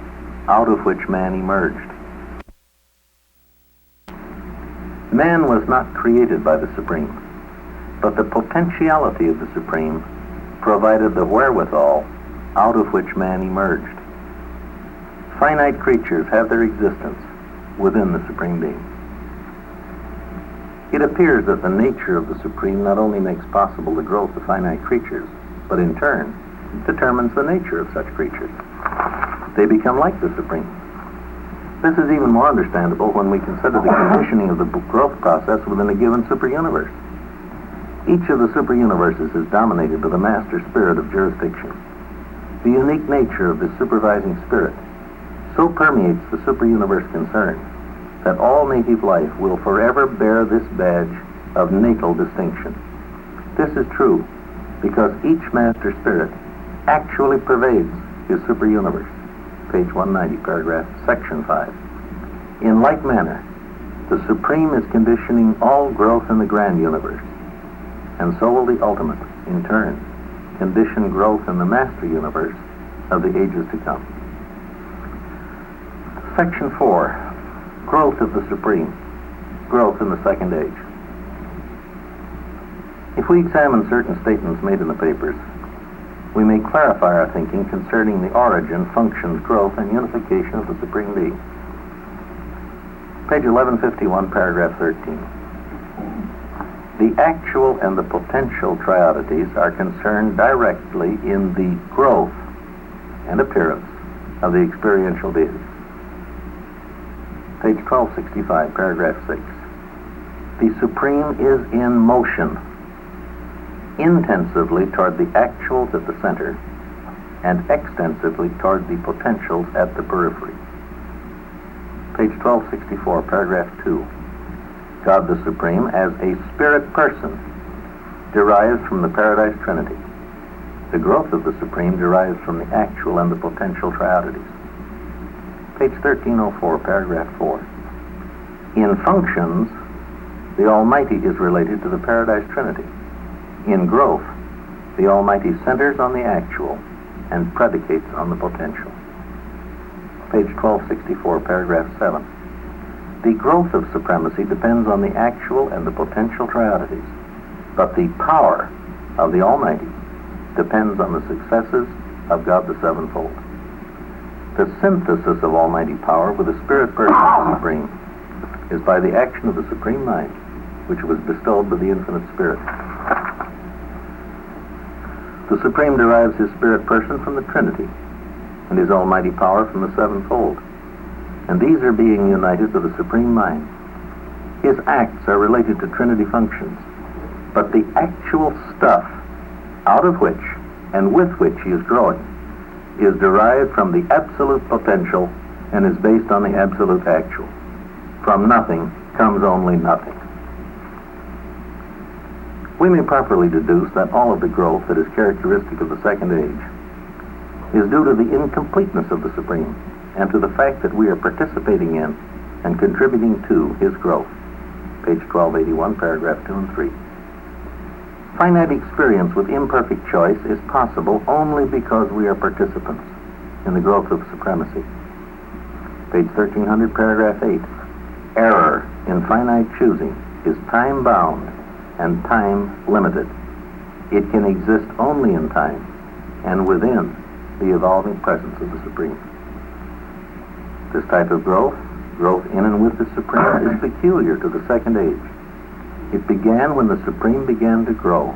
out of which man emerged. Man was not created by the Supreme, but the potentiality of the Supreme provided the wherewithal out of which man emerged. Finite creatures have their existence within the Supreme Being. It appears that the nature of the Supreme not only makes possible the growth of finite creatures, but in turn determines the nature of such creatures. They become like the Supreme. This is even more understandable when we consider the conditioning of the growth process within a given superuniverse. Each of the superuniverses is dominated by the master spirit of jurisdiction. The unique nature of this supervising spirit so permeates the superuniverse concerned that all native life will forever bear this badge of natal distinction. This is true because each master spirit actually pervades his superuniverse. Page 190, section 5. In like manner, the Supreme is conditioning all growth in the grand universe, and so will the ultimate, in turn, condition growth in the master universe of the ages to come. Section 4, growth of the Supreme, growth in the second age. If we examine certain statements made in the papers, we may clarify our thinking concerning the origin, functions, growth, and unification of the Supreme Being. Page 1151, paragraph 13. The actual and the potential triodities are concerned directly in the growth and appearance of the experiential deity. Page 1265, paragraph 6. The Supreme is in motion, intensively toward the actuals at the center and extensively toward the potentials at the periphery. Page 1264, paragraph 2. God the Supreme, as a spirit person, derives from the Paradise Trinity. The growth of the Supreme derives from the actual and the potential triodities. Page 1304, paragraph 4. In functions, the Almighty is related to the Paradise Trinity. In growth, the Almighty centers on the actual and predicates on the potential. Page 1264, paragraph 7. The growth of supremacy depends on the actual and the potential triodities, but the power of the Almighty depends on the successes of God the Sevenfold. The synthesis of Almighty power with the Spirit person of the Supreme is by the action of the Supreme Mind, which was bestowed by the Infinite Spirit. The Supreme derives his spirit person from the Trinity and his almighty power from the sevenfold. And these are being united to the Supreme Mind. His acts are related to Trinity functions, but the actual stuff out of which and with which he is growing is derived from the absolute potential and is based on the absolute actual. From nothing comes only nothing. We may properly deduce that all of the growth that is characteristic of the second age is due to the incompleteness of the Supreme and to the fact that we are participating in and contributing to his growth. Page 1281, paragraph 2 and 3. Finite experience with imperfect choice is possible only because we are participants in the growth of supremacy. Page 1300, paragraph 8. Error in finite choosing is time-bound and time-limited. It can exist only in time and within the evolving presence of the Supreme. This type of growth in and with the Supreme, is peculiar to the second age. It began when the Supreme began to grow.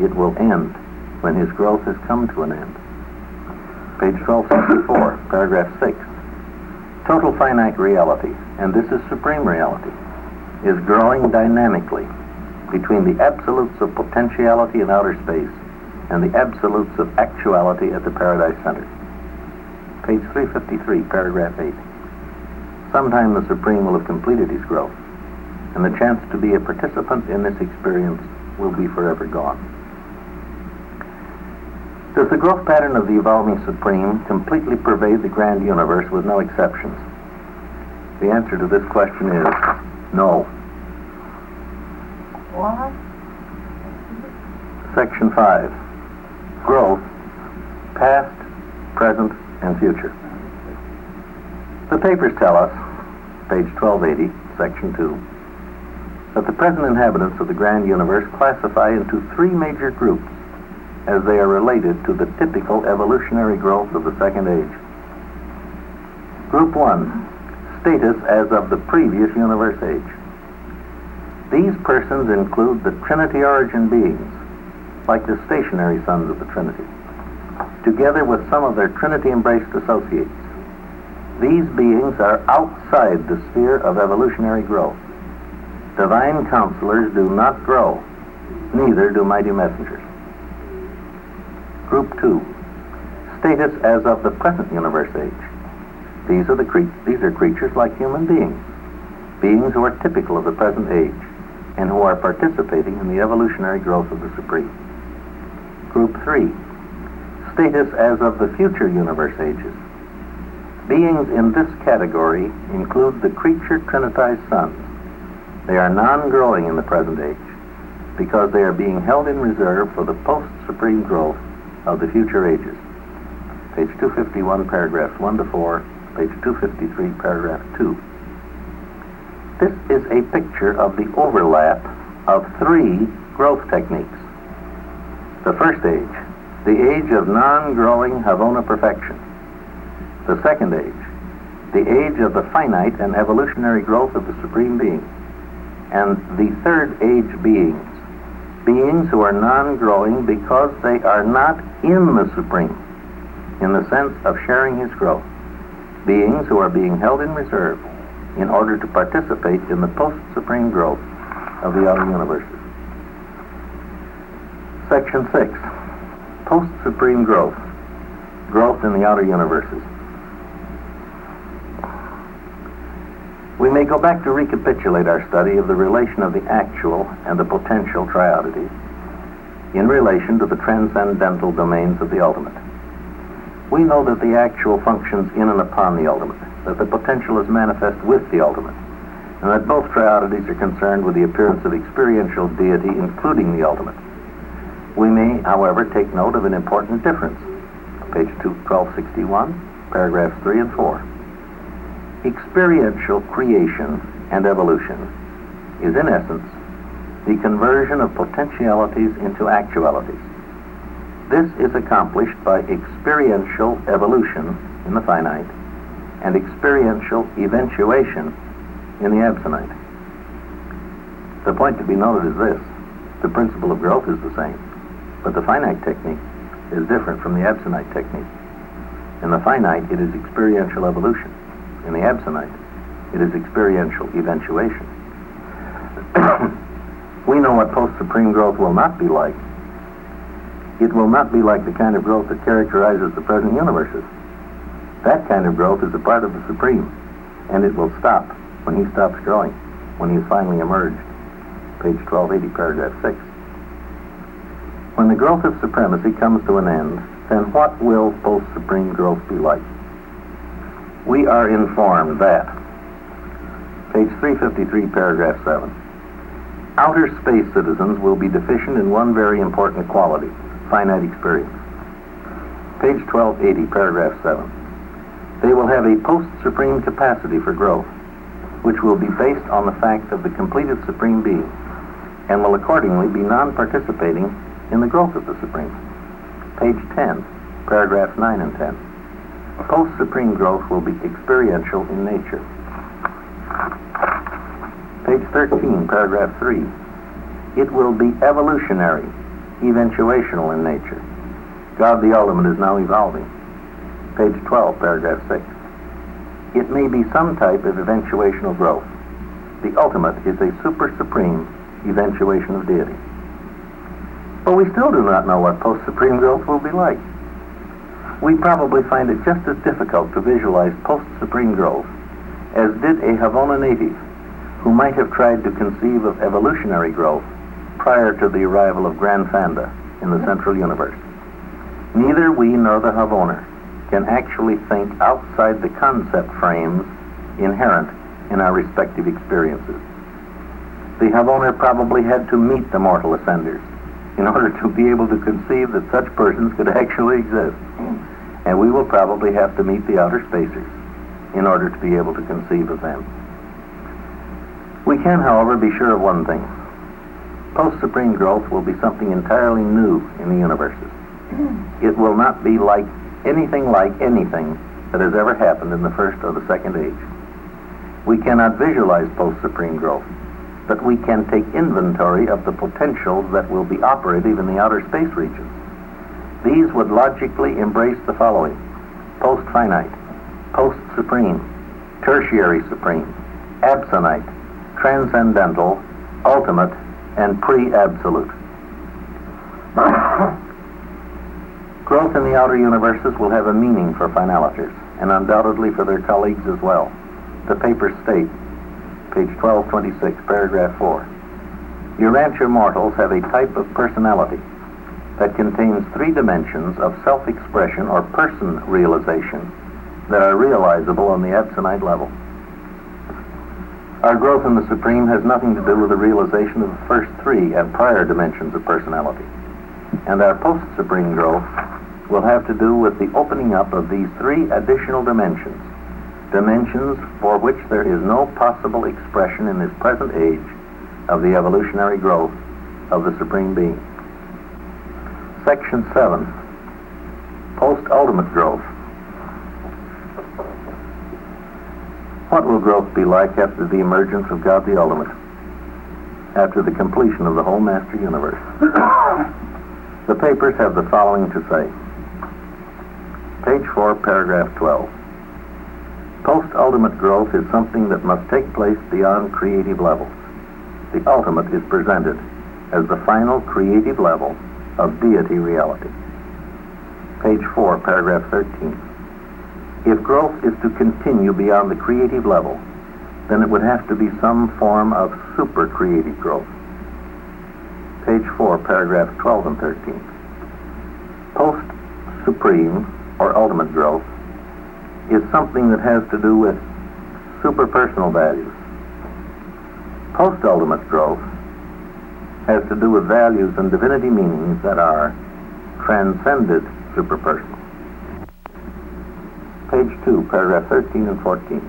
It will end when his growth has come to an end. Page 1264, paragraph 6. Total finite reality, and this is supreme reality, is growing dynamically between the absolutes of potentiality in outer space and the absolutes of actuality at the Paradise Center. Page 353, paragraph 8. Sometime the Supreme will have completed his growth, and the chance to be a participant in this experience will be forever gone. Does the growth pattern of the evolving Supreme completely pervade the grand universe with no exceptions? The answer to this question is no. What? Section 5. Growth, past, present, and future. The papers tell us, page 1280, section 2, that the present inhabitants of the grand universe classify into three major groups as they are related to the typical evolutionary growth of the second age. Group 1, status as of the previous universe age. These persons include the Trinity origin beings, like the stationary sons of the Trinity. together with some of their Trinity-embraced associates. These beings are outside the sphere of evolutionary growth. Divine counselors do not grow, neither do mighty messengers. Group 2, status as of the present universe age. These are creatures like human beings who are typical of the present age, and who are participating in the evolutionary growth of the Supreme. Group 3, status as of the future universe ages. Beings in this category include the creature trinitized sons. They are non-growing in the present age because they are being held in reserve for the post-supreme growth of the future ages. Page 251, paragraphs 1 to 4, page 253, paragraph 2. This is a picture of the overlap of 3 growth techniques. The first age, the age of non-growing Havona perfection. The second age, the age of the finite and evolutionary growth of the Supreme Being. And the third age beings who are non-growing because they are not in the Supreme, in the sense of sharing his growth. Beings who are being held in reserve in order to participate in the post-supreme growth of the outer universes. Section 6, post-supreme growth, growth in the outer universes. We may go back to recapitulate our study of the relation of the actual and the potential triodities in relation to the transcendental domains of the ultimate. We know that the actual functions in and upon the ultimate, that the potential is manifest with the ultimate, and that both triodities are concerned with the appearance of experiential deity, including the ultimate. We may, however, take note of an important difference. Page 1261, paragraphs 3 and 4. Experiential creation and evolution is, in essence, the conversion of potentialities into actualities. This is accomplished by experiential evolution in the finite and experiential eventuation in the absonite. The point to be noted is this: the principle of growth is the same, but the finite technique is different from the absonite technique. In the finite, it is experiential evolution. In the absonite, it is experiential eventuation. We know what post-supreme growth will not be like. It will not be like the kind of growth that characterizes the present universes. That kind of growth is a part of the Supreme, and it will stop when he stops growing, when he is finally emerged. Page 1280, paragraph 6. When the growth of supremacy comes to an end, then what will post-supreme growth be like? We are informed that, page 353, paragraph 7, outer space citizens will be deficient in one very important quality, finite experience. Page 1280, paragraph 7. They will have a post-supreme capacity for growth, which will be based on the fact of the completed Supreme Being, and will accordingly be non-participating in the growth of the Supreme. Page 10, paragraphs 9 and 10. Post-supreme growth will be experiential in nature. Page 13, paragraph 3. It will be evolutionary, eventuational in nature. God the ultimate is now evolving. Page 12, paragraph 6. It may be some type of eventuational growth. The ultimate is a super-supreme eventuation of deity. But we still do not know what post-supreme growth will be like. We probably find it just as difficult to visualize post-supreme growth as did a Havona native who might have tried to conceive of evolutionary growth prior to the arrival of Gran Fanda in the central universe. Neither we nor the Havona can actually think outside the concept frames inherent in our respective experiences. The Havona probably had to meet the mortal ascenders in order to be able to conceive that such persons could actually exist. And we will probably have to meet the outer spacers in order to be able to conceive of them. We can, however, be sure of one thing. Post-supreme growth will be something entirely new in the universes. It will not be like anything that has ever happened in the first or the second age. We cannot visualize post-supreme growth, but we can take inventory of the potentials that will be operative in the outer space regions. These would logically embrace the following: post-finite, post-supreme, tertiary supreme, absonite, transcendental, ultimate, and pre-absolute. Growth in the outer universes will have a meaning for finaliters, and undoubtedly for their colleagues as well. The papers state, page 1226, paragraph 4, Urantia mortals have a type of personality that contains 3 dimensions of self-expression or person realization that are realizable on the absonite level. Our growth in the Supreme has nothing to do with the realization of the first 3 and prior dimensions of personality. And our post-Supreme growth will have to do with the opening up of these 3 additional dimensions, dimensions for which there is no possible expression in this present age of the evolutionary growth of the Supreme Being. Section 7, post-ultimate growth. What will growth be like after the emergence of God the Ultimate, after the completion of the whole Master Universe? The papers have the following to say. Page 4, paragraph 12. Post-ultimate growth is something that must take place beyond creative levels. The ultimate is presented as the final creative level of deity reality. Page 4, paragraph 13. If growth is to continue beyond the creative level, then it would have to be some form of super-creative growth. Page 4, paragraphs 12 and 13. Post-supreme, or ultimate growth, is something that has to do with superpersonal values. Post-ultimate growth has to do with values and divinity meanings that are transcended superpersonal. Page 2, paragraph 13 and 14.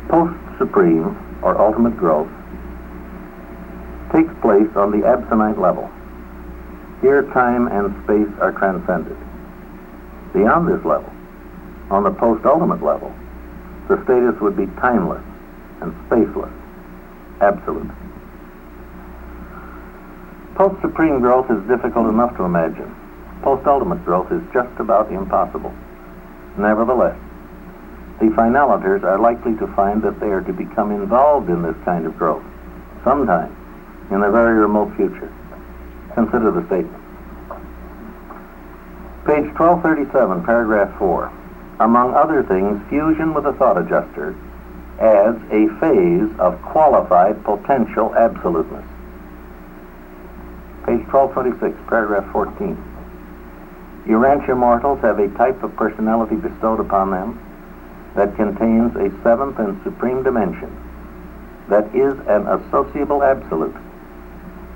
Post-supreme, or ultimate growth, takes place on the absonite level. Here time and space are transcended. Beyond this level, on the post-ultimate level, the status would be timeless and spaceless, absolute. Post-supreme growth is difficult enough to imagine. Post-ultimate growth is just about impossible. Nevertheless, the finaliters are likely to find that they are to become involved in this kind of growth sometime in the very remote future. Consider the statement. Page 1237, paragraph 4. Among other things, fusion with a thought adjuster adds a phase of qualified potential absoluteness. Page 1226, paragraph 14. Urantia mortals have a type of personality bestowed upon them that contains a 7th and supreme dimension that is an associable absolute,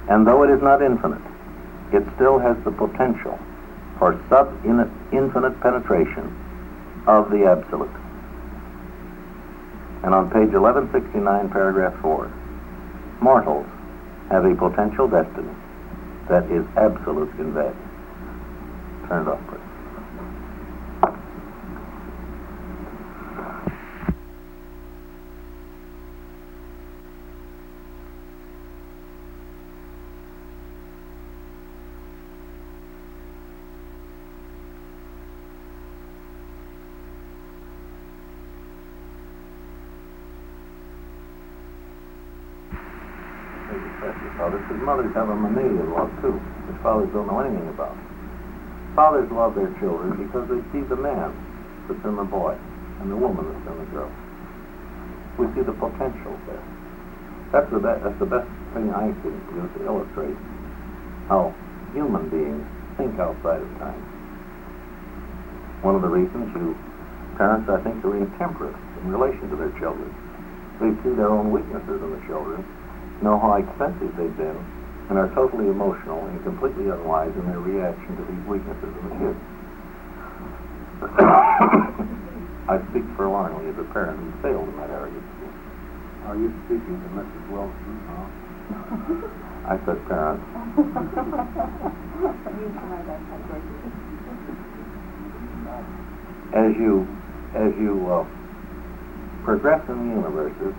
and though it is not infinite, it still has the potential for sub-infinite penetration of the absolute. And on page 1169, paragraph 4, mortals have a potential destiny that is absolute in value. Turn it off, please. Mothers have a mammalian love too, which fathers don't know anything about. Fathers love their children because they see the man that's in the boy and the woman that's in the girl. We see the potential there. That's the best thing I can use to illustrate how human beings think outside of time. One of the reasons you parents, I think, are intemperate in relation to their children. They see their own weaknesses in the children, know how expensive they've been, and are totally emotional and completely unwise in their reaction to these weaknesses in the kids. I speak forlornly as a parent who failed in that area. Are you speaking to Mrs. Wilson? I said parent. As you progress in the universes,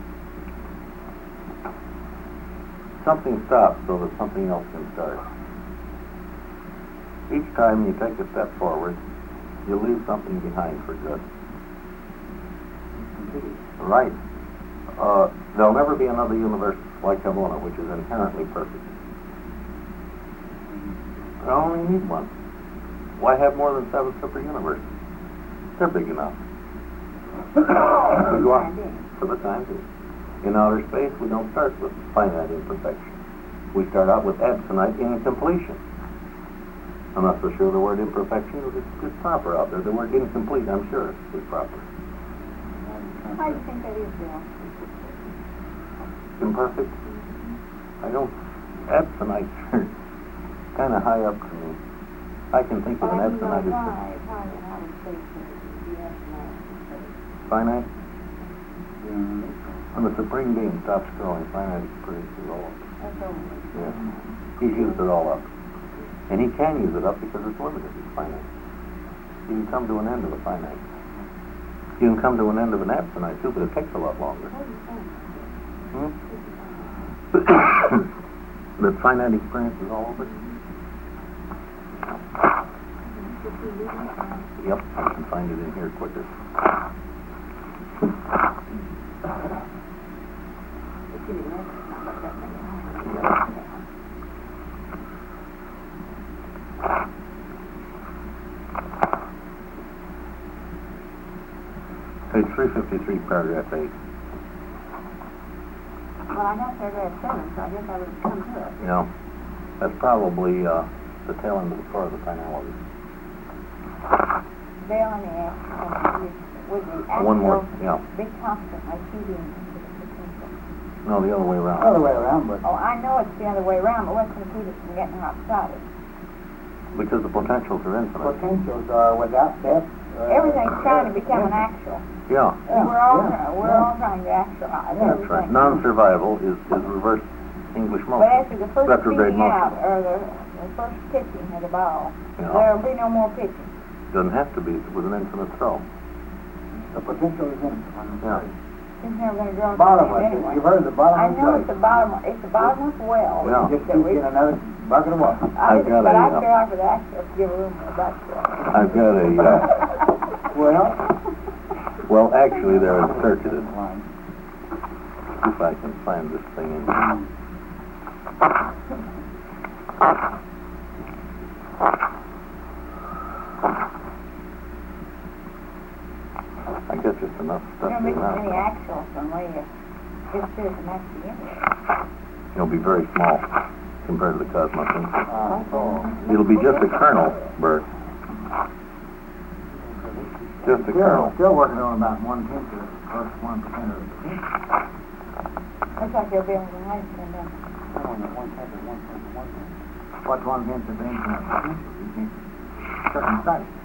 something stops so that something else can start. Each time you take a step forward, you leave something behind for good. Right. There'll never be another universe like Hamona, which is inherently perfect. I only need one. Why have more than 7 super universes? They're big enough. We go on for the time being. In outer space, we don't start with finite imperfection. We start out with absolute incompletion. I'm not so sure the word imperfection is proper out there. The word incomplete, I'm sure, is proper. How do you think that is, Bill? Imperfect? I don't... Absolute are kind of high up to me. I can think of an absolute as finite. When the Supreme Being stops growing, finite is pretty low. Yeah. He's used it all up. And he can use it up because it's limited. It's finite. You can come to an end of a finite. You can come to an end of an absolute too, but it takes a lot longer. The finite experience is all over. Yep, I can find it in here quicker. Page 353, paragraph 8. Well, I got paragraph 7, so I guess I would come to it. Yeah, that's probably the tail end of the core of the finality. Bill, let me ask you, would the One more, actual yeah. be constantly feeding into the potential? No, the other way around. Other way around, but Oh, I know it's the other way around, but what's going to keep us from getting outside it? Because the potentials are infinite. potentials are without death. Everything's trying to become an actual. Yeah, We're all trying to actualize that's right. everything. Non-survival is reverse English But motion. after the first Retrograde feeding out, motion. or the first pitching of the ball, Yeah. there'll be no more pitching. Doesn't have to be with an infinite throw. The potential is infinite. Yeah. It's never going to grow Bottomless. anyway. You've heard of the I bottomless know lake. it's a bottomless well. Yeah. Just keep in another bucket of water. I've got But a, I feel like with actual to give a room for that. I've got a, Well, well, actually, they're inserted. line. If I can find this thing in here. I guess just enough There stuff won't be in any now. actual from where you just do it and that's the end of it. It'll be very small compared to the cosmos. So, It'll be just a kernel, Bert. Just a kernel. still working on about 1/10 of the first 1% of the potential. Looks like you're building a house and then. What's 1/10 of the infinite potential? You can't circumcise it.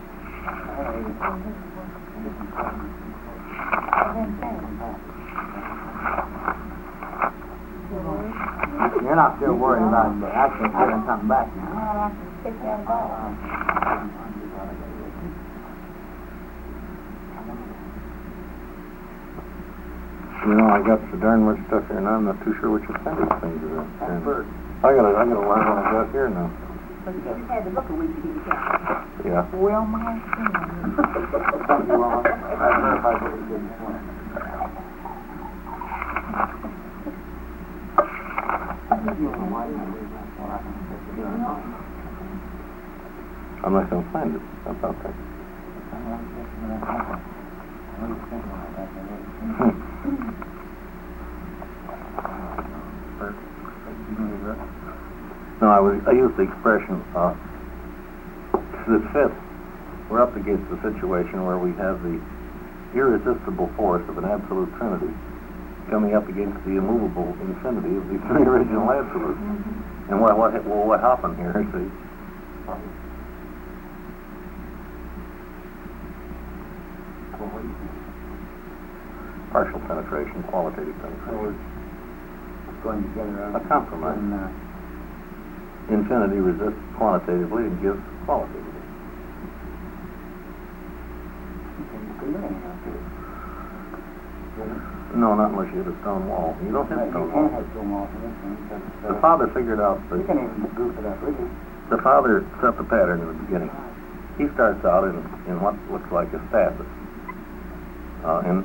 You're not still worried about actually getting something back now. Now I can pick that ball. You know, I got so darn much stuff here, and I'm not too sure which appendix things are in. That's Bert. I gotta learn what I got here now. But you just had to look a week ago. Yeah. Well, my Thank you, Walter. I verified what you did this morning. I'm not gonna find it. That's out there. No, I used the expression, that fits. We're up against a situation where we have the irresistible force of an absolute trinity coming up against the immovable infinity of the three original absolutes. And what happened here, see? Partial penetration, qualitative penetration. Going together. A compromise. And, Infinity resists quantitatively and gives qualitatively. No, not unless you hit a stone wall. You don't hit you stone can't walls. have stone walls in this thing. The father figured out You that can even goof it up, really. The Father set the pattern in the beginning. He starts out in what looks like a stasis, in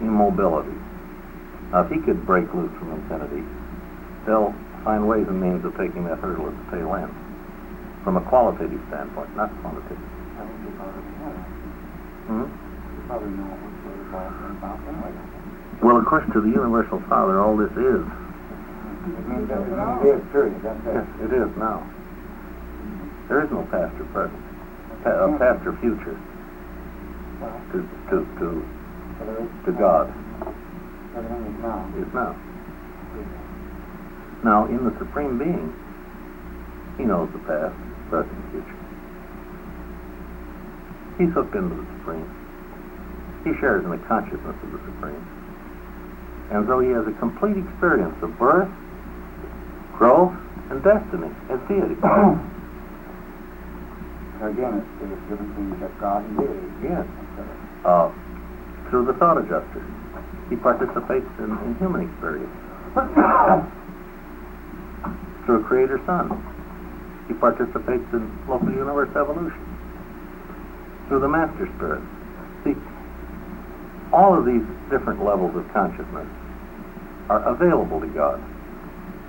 immobility. Now, if he could break loose from infinity, they'll find ways and means of taking that hurdle at the tail end, from a qualitative standpoint, not quantitative. I think you already have. Hmm? You probably know which way the ball came about anyway. Well, of course, to the universal Father, all this is. It means it is, period. That's Yes, it. it is now. There is no past or present, past or future Well, to God. everything is now. Is now. Now, in the Supreme Being, he knows the past, present, and future. He's hooked into the Supreme. He shares in the consciousness of the Supreme. And so he has a complete experience of birth, growth, and destiny as deity. Again, it's the difference between just God and deity. Yes. That's Through the thought adjuster, he participates in human experience. Through a creator son, he participates in local universe evolution. Through the master spirit. See, all of these different levels of consciousness are available to God.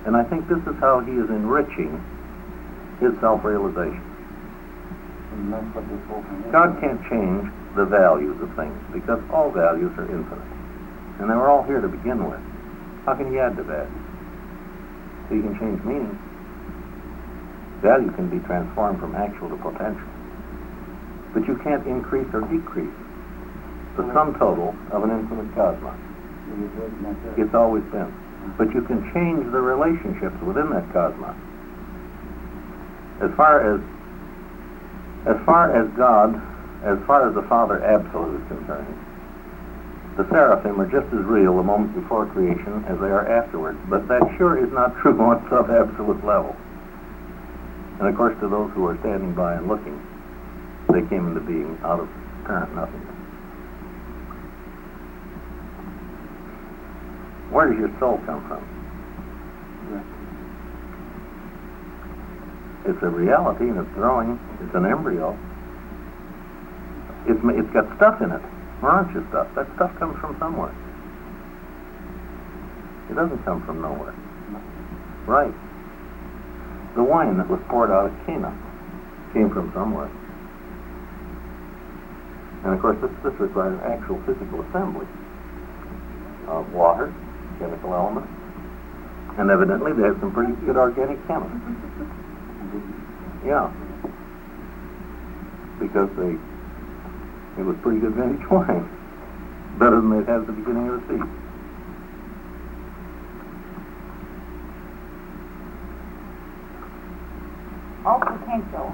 And I think this is how he is enriching his self-realization. And that's what this whole thing is. God can't change the values of things because all values are infinite. And they were all here to begin with. How can he add to that? So you can change meaning. Value can be transformed from actual to potential. But you can't increase or decrease the sum total of an infinite cosmos. It is it, and that's it. It's always been. But you can change the relationships within that cosmos. As far as God, as far as the Father Absolute is concerned, the seraphim are just as real the moment before creation as they are afterwards. But that sure is not true on sub-absolute level. And of course, to those who are standing by and looking, they came into being out of apparent nothingness. Where does your soul come from? It's a reality and it's growing. It's an embryo. It's got stuff in it. Rancha stuff. That stuff comes from somewhere. It doesn't come from nowhere. Right. The wine that was poured out at Cana came from somewhere. And of course, this requires actual physical assembly of water, chemical elements, and evidently they have some pretty good organic chemists. Yeah. Because it was pretty good vintage wine. Better than they'd had at the beginning of the season. All potential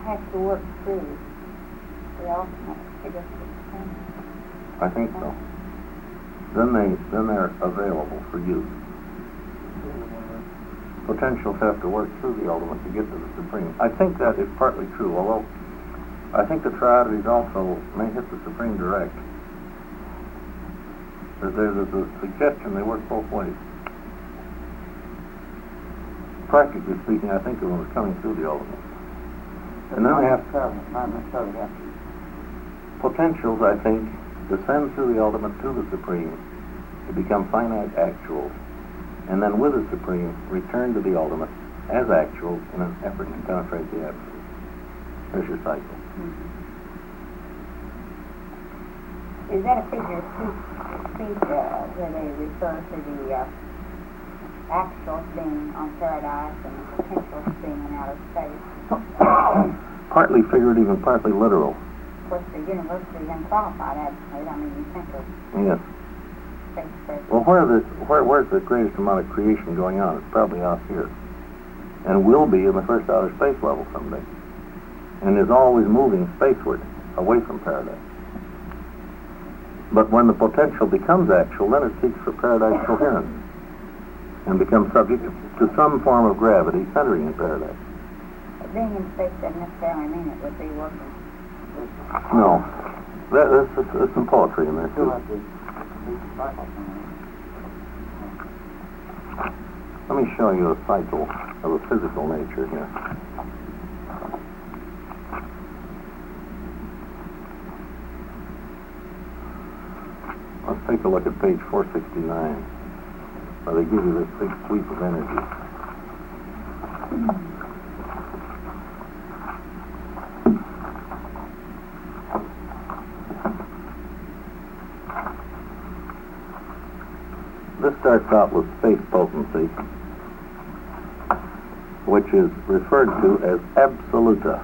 has to work through the ultimate to get to the supreme. I think so. Then they're available for use. Potentials have to work through the ultimate to get to the supreme. I think that is partly true, although I think the triadities also may hit the supreme direct. There's a suggestion they work both ways. Practically speaking, I think of them as coming through the ultimate. And then they have not necessarily have to. potentials, I think, descend through the ultimate to the supreme to become finite actuals, and then with the supreme return to the ultimate as actuals in an effort to penetrate the absolute. There's your cycle. Is that a figure of speech where they refer to the actuals being on paradise and the potentials being in outer space? Partly figurative and partly literal. Of course, the university is unqualified absolute. I mean, you think of Yes. space presence. Well, where's the greatest amount of creation going on? It's probably out here, and will be in the first outer space level someday, and is always moving spaceward, away from paradise. But when the potential becomes actual, then it seeks for paradise coherence, and becomes subject to some form of gravity centering in paradise. But being in space doesn't necessarily mean it would be working. No, there's some poetry in there Still too. have to complete the cycle. Let me show you a cycle of a physical nature here. Let's take a look at page 469, where they give you this big sweep of energy. This starts out with space potency, which is referred to as absoluta.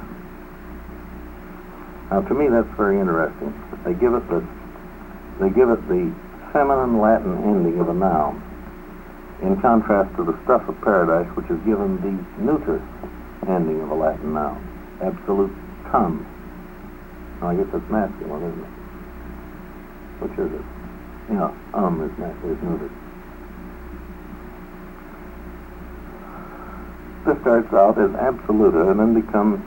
Now, to me, that's very interesting. They give it the feminine Latin ending of a noun, in contrast to the stuff of paradise, which is given the neuter ending of a Latin noun, absolutum. Now, I guess it's masculine, isn't it? Which is it? Yeah, is neuter. This starts out as absoluta and then becomes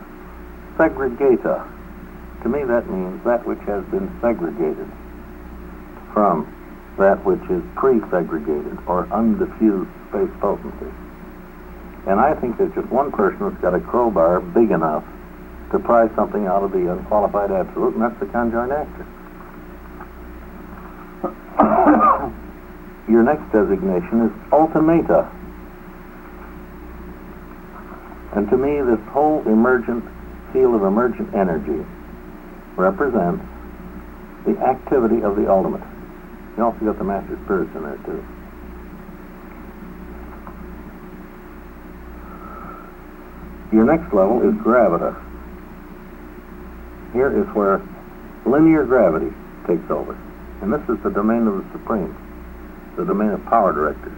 segregata. To me, that means that which has been segregated from that which is pre-segregated or undiffused space potency. And I think there's just one person that's got a crowbar big enough to pry something out of the unqualified absolute, and that's the conjoined actor. Your next designation is ultimata. And to me, this whole emergent field of emergent energy represents the activity of the ultimate. You also got the master spirits in there, too. Your next level is gravita. Here is where linear gravity takes over. And this is the domain of the Supreme, the domain of power directors.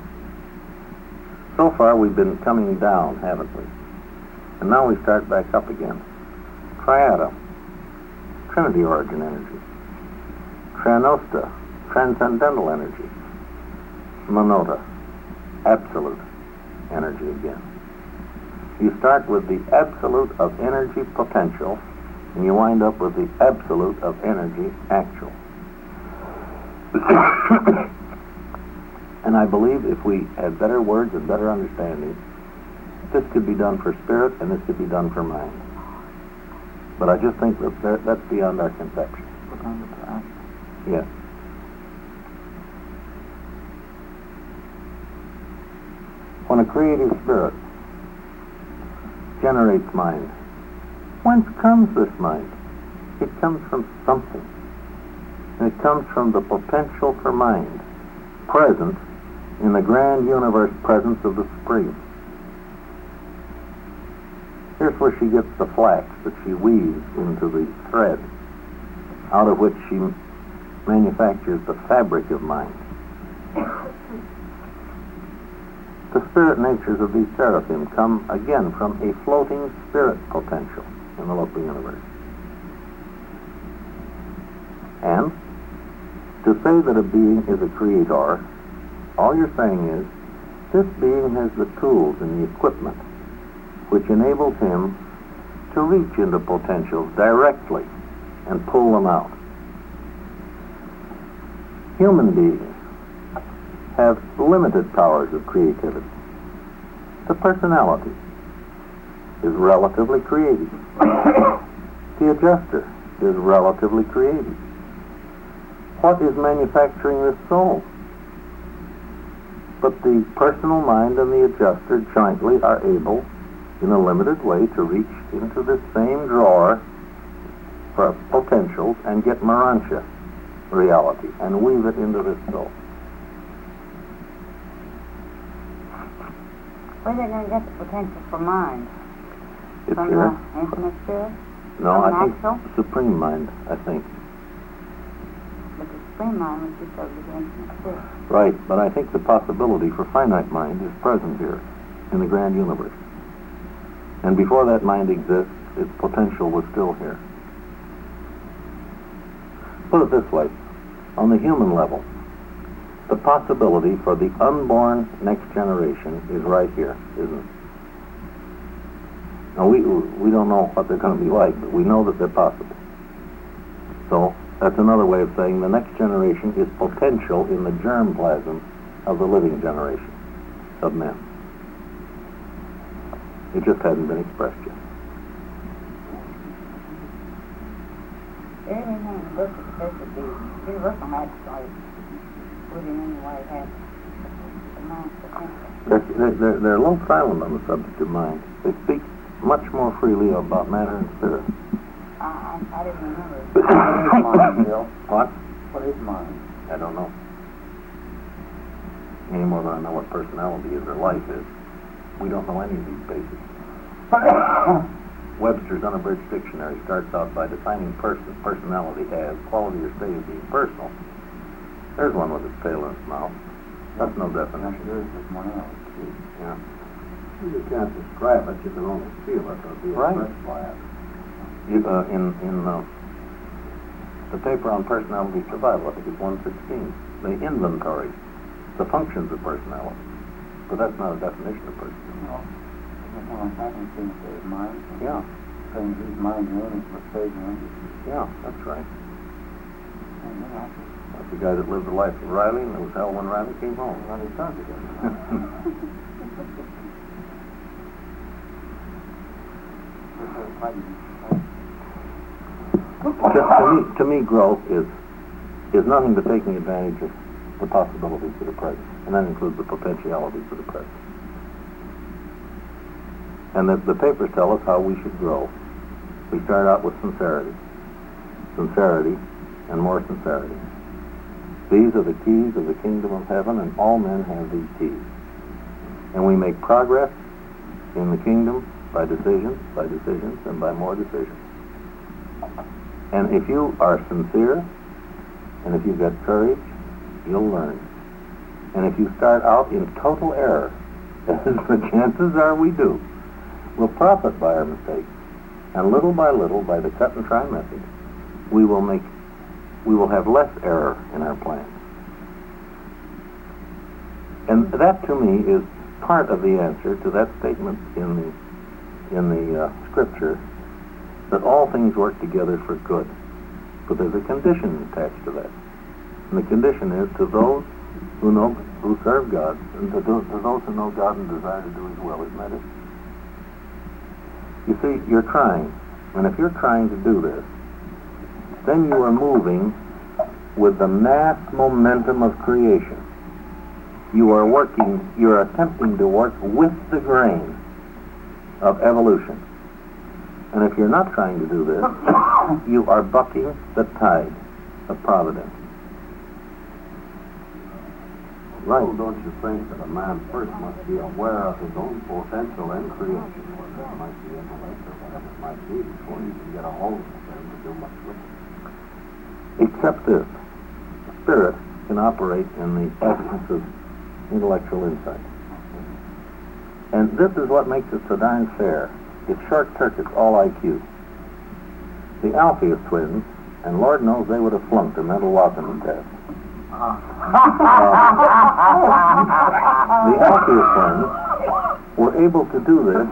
So far, we've been coming down, haven't we? And now we start back up again. Triada, Trinity origin energy. Trianosta, transcendental energy. Monota, absolute energy again. You start with the absolute of energy potential, and you wind up with the absolute of energy actual. And I believe if we had better words and better understanding, this could be done for spirit and this could be done for mind. But I just think that's beyond our conception. Yes. When a creative spirit generates mind, whence comes this mind? It comes from something. And it comes from the potential for mind, present in the grand universe presence of the Supreme. Here's where she gets the flax that she weaves into the thread, out of which she manufactures the fabric of mind. The spirit natures of these seraphim come again from a floating spirit potential in the local universe. And to say that a being is a creator, all you're saying is this being has the tools and the equipment which enables him to reach into potentials directly and pull them out. Human beings have limited powers of creativity. The personality is relatively creative. The adjuster is relatively creative. What is manufacturing this soul? But the personal mind and the adjuster jointly are able, in a limited way, to reach into this same drawer for potentials and get Marantia reality and weave it into this soul. Where are they going to get the potential for mind? It's From here. the infinite spirit? No, From I think natural? supreme mind, I think. But the supreme mind was just over the infinite spirit. Right, but I think the possibility for finite mind is present here in the grand universe. And before that mind exists, its potential was still here. Put it this way, on the human level, the possibility for the unborn next generation is right here, isn't it? Now, we don't know what they're going to be like, but we know that they're possible. So, that's another way of saying the next generation is potential in the germplasm of the living generation of men. It just hadn't been expressed yet. Everything in the book is supposed to be universal magistrate would in any way have the mind's potential. They're a little silent on the subject of mind. They speak much more freely about matter and spirit. I didn't remember. What is mind, Bill? What? What is mind? I don't know. Any more than I know what personality is or life is. We don't know any of these basics. Webster's Unabridged Dictionary starts out by defining personality as quality or state of being personal. There's one with its tail in its mouth. That's no definition. Yours is one else. Yeah. You can't describe it, you can only feel it or be Right. expressed by it. In the paper on personality survival, I think it's 116, they inventory the functions of personality. But that's not a definition of personality. I can see if there's mind. Yeah, Saying his mind and image was saving yeah, that's right. and then I just That's the guy that lived the life of Riley, and it was hell when Riley came home. run his tongue together. To me, growth is nothing but taking advantage of the possibilities of the present, and that includes the potentialities of the present. And the papers tell us how we should grow. We start out with sincerity, and more sincerity. These are the keys of the kingdom of heaven, and all men have these keys. And we make progress in the kingdom by decisions, and by more decisions. And if you are sincere, and if you've got courage, you'll learn. And if you start out in total error, as the chances are we do, we'll profit by our mistakes. And little by little, by the cut and try method, we will have less error in our plans. And that, to me, is part of the answer to that statement in the scripture that all things work together for good. But there's a condition attached to that. And the condition is to those who serve God, and to those who know God and desire to do His will. Isn't that it? You see, you're trying. And if you're trying to do this, then you are moving with the mass momentum of creation. You're attempting to work with the grain of evolution. And if you're not trying to do this, you are bucking the tide of providence. Right. Don't you think that a man first must be aware of his own potential in creation, whether it might be intellect or whatever it might be, before you can get a hold of it and do much with it? Except this, spirit can operate in the absence of intellectual insight. And this is what makes it so darn fair. It short-circuits all IQ. The Alpheus twins, and Lord knows they would have flunked a mental Watson test. The Alpheus twins were able to do this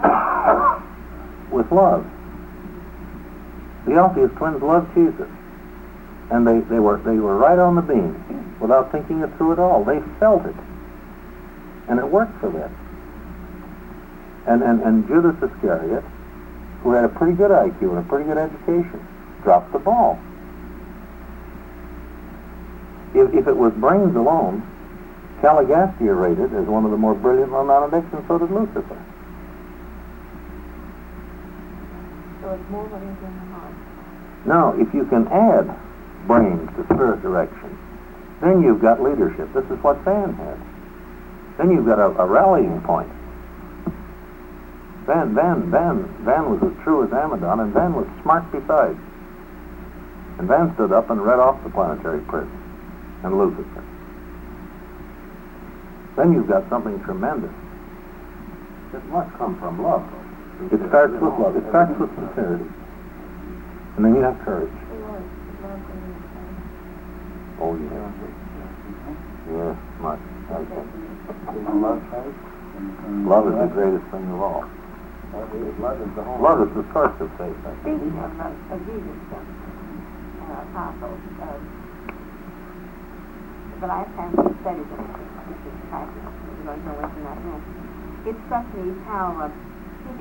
with love. The Alpheus twins loved Jesus. And they were right on the beam without thinking it through at all. They felt it. And it worked for them. And Judas Iscariot, who had a pretty good IQ and a pretty good education, dropped the ball. If it was brains alone, Caligastia rated as one of the more brilliant non-addicts, and so did Lucifer. So it's more than in the heart. Now, if you can add brains to spirit direction, then you've got leadership. This is what Van had. Then you've got a rallying point. Van was as true as Amadon, and Van was smart besides. And Van stood up and read off the planetary prince and Lucifer. Then you've got something tremendous. It must come from love. It starts with love. It starts with sincerity. And then you have courage. Oh, yeah. Yes, much. Love is the greatest thing of all. Love is the source of faith, I think. Speaking of Jesus' apostles, the last time we studied this practice, we're going to go into that now. It struck me how He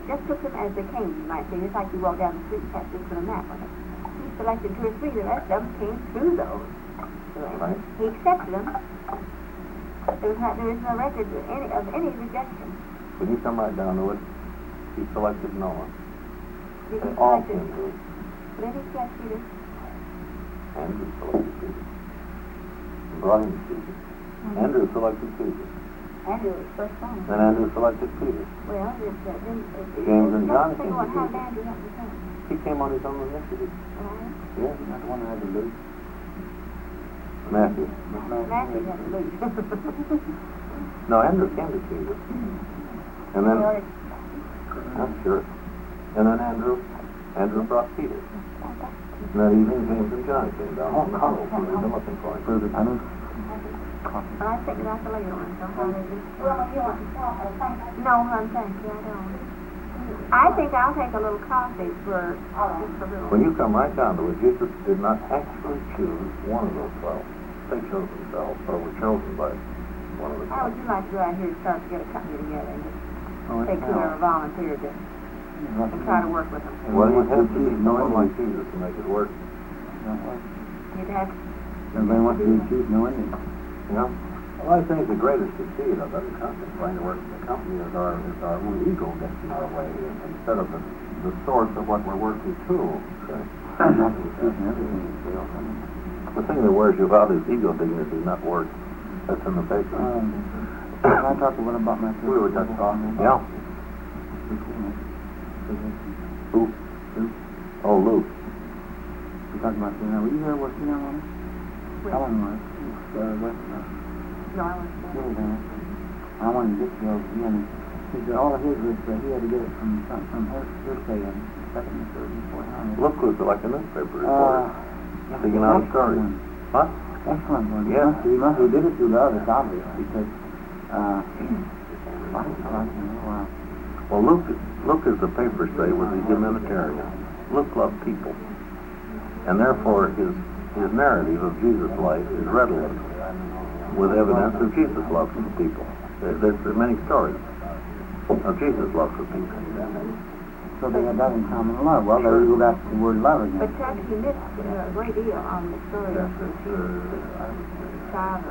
just took them as they came, you might say, just like you walk down the street, that's just put a map on it. He selected 2 or 3, the rest of them came through those. So Right. he accepted them. There was no record of any rejection. When you come right down to it, he selected no one. Did They he all select came through. Did he select Peter? Andrew selected Peter. And brought him to Peter. Andrew selected Peter. Andrew was first one. Then Andrew selected Peter. Well, James and John came came on. to How Peter. did Andrew have to come? He came on his own initiative. Right. Yeah. Not the one that had to lose. Matthew. Matthew had to lose. No, Andrew came to Peter. And then, I'm sure. And then Andrew brought Peter. And that evening, James and John came down from the tunnel, so they've been looking for him. I think that's the later one. Well, you want to talk? No, hon, thank you. I don't. I think I'll take a little coffee for just a little. When you come right down to it, Jesus did not actually choose one of those 12. They chose themselves, or were chosen by one of the How 12. would you like to go out here and start to get a company together and just take whoever volunteered to and try to work with them? Well, you'd have to be someone like Jesus to make it work. You'd have. Everybody wants to be chief, no Indian. You know? Well, I think the greatest defeat of any company, trying to work in the company, is our own ego gets in our way instead of the source of what we're working to. Okay? The thing that wears you out is ego dignity, not work. That's in the paper. Can I talk a little about my We were just talking. Yeah. Who? Oh, Luke. We talked about that. Were you there working on it? Ellen was. No, I was there. I wanted to get to go again. He said all of his was he had to get it from hearsay and second and third and fourth hand. Luke was like a newspaper reporter. Digging out a story. Huh? Excellent one. Yeah. He did it through love, it's obvious, because wow. Well, Luke, as the papers say, was a humanitarian. Luke loved people. And therefore his narrative of Jesus' life is redolent with evidence of Jesus' love for the people. There's many stories of Jesus' love for people. So they had that in common, love. Well, there you go back to the word love again. But Chuck, he missed a great deal on the story of Jesus' child.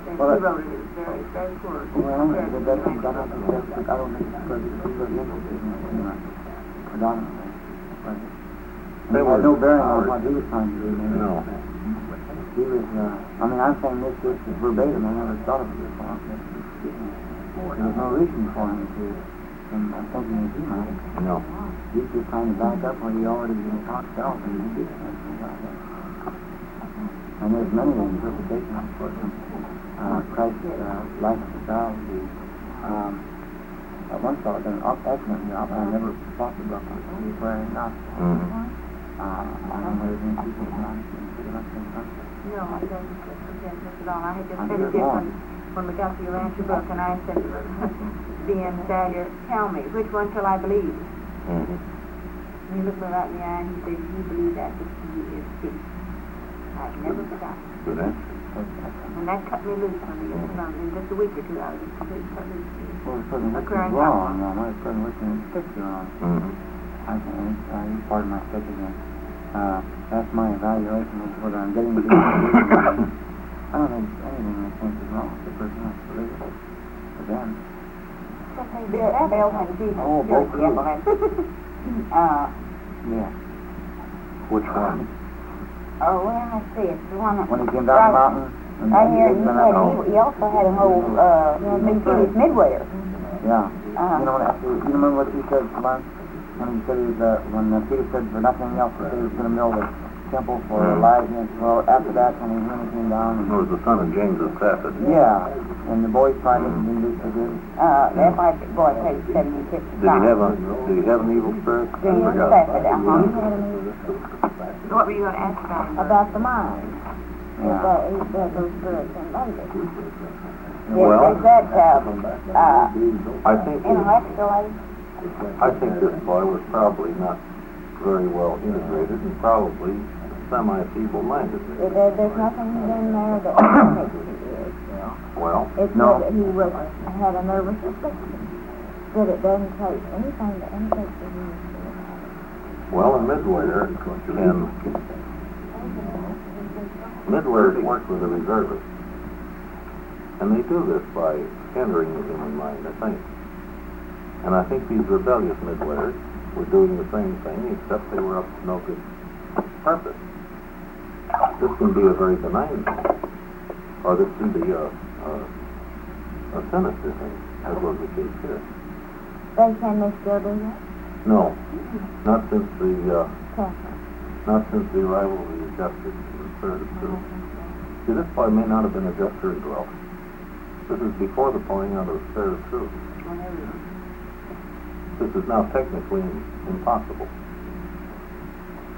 He wrote it. It was very poor. Well, I don't think it's because he was interested in that predominantly. But it had no bearing on what he was trying to do. No. He was, I'm saying this just verbatim. I never thought of it before. There was no reason for him to, and I'm thinking that he might. No. He's just trying to back up what he already taught himself, and he did something about that. And there's many interpretations for him. Christ's life of the child. One fellow did an excellent job, and I never thought the book was where not. I don't know if any people are pretty much in front. No, I don't pretend this at all. I had just finished it when we got to your answer book, and I said, Ben Salyer, tell me, which one shall I believe? And he looked me right in the eye and he said, you believe that which he is speak. I've never forgotten. Good answer. And that cut me loose from in just a week or two. I was completely cut loose. Well, the present which is wrong. My present which is picture wrong. I think he's part of my sketch again. That's my evaluation of whether I'm getting to do I don't think anything that sense is wrong with the person has to believe it. For them. Bill had Jesus. Oh, both of them. Yeah. Which one? Oh, well, I see. It's the one that... When he came down the mountain. I hear he also had an old Mercedes Midway. Yeah. You know what? You remember what he said once? When he said when Peter said for nothing else, he said he was going to build a temple for Elijah. Well, after that, when he came down, It was the son of James of Sapphire. yeah, and the boys probably didn't do so good. That's why the boy paid $70-$50. Did he have an evil spirit? I forgot. What were you going to ask about him? About the mind. Yeah. He said those birds in London. Well, Is that I think intellectually? this boy was probably not very well integrated and probably semi-feeble-minded. There's nothing in there that indicates he is. Well, It said that he had a nervous affliction. that it doesn't take anything that indicates the use of it. Well, a midwear midwears work with the reservists. And they do this by entering the human mind, I think. And I think these rebellious midwears were doing the same thing, except they were up to no good purpose. This can be a very benign thing, or this can be a sinister thing, as was the case here. Can they still do that? No, not since the Catholic. not since the arrival of the adjuster in the Spirit of Truth. See, this boy may not have been a juster as well. This is before the pouring out of the Spirit of Truth. This is now technically impossible.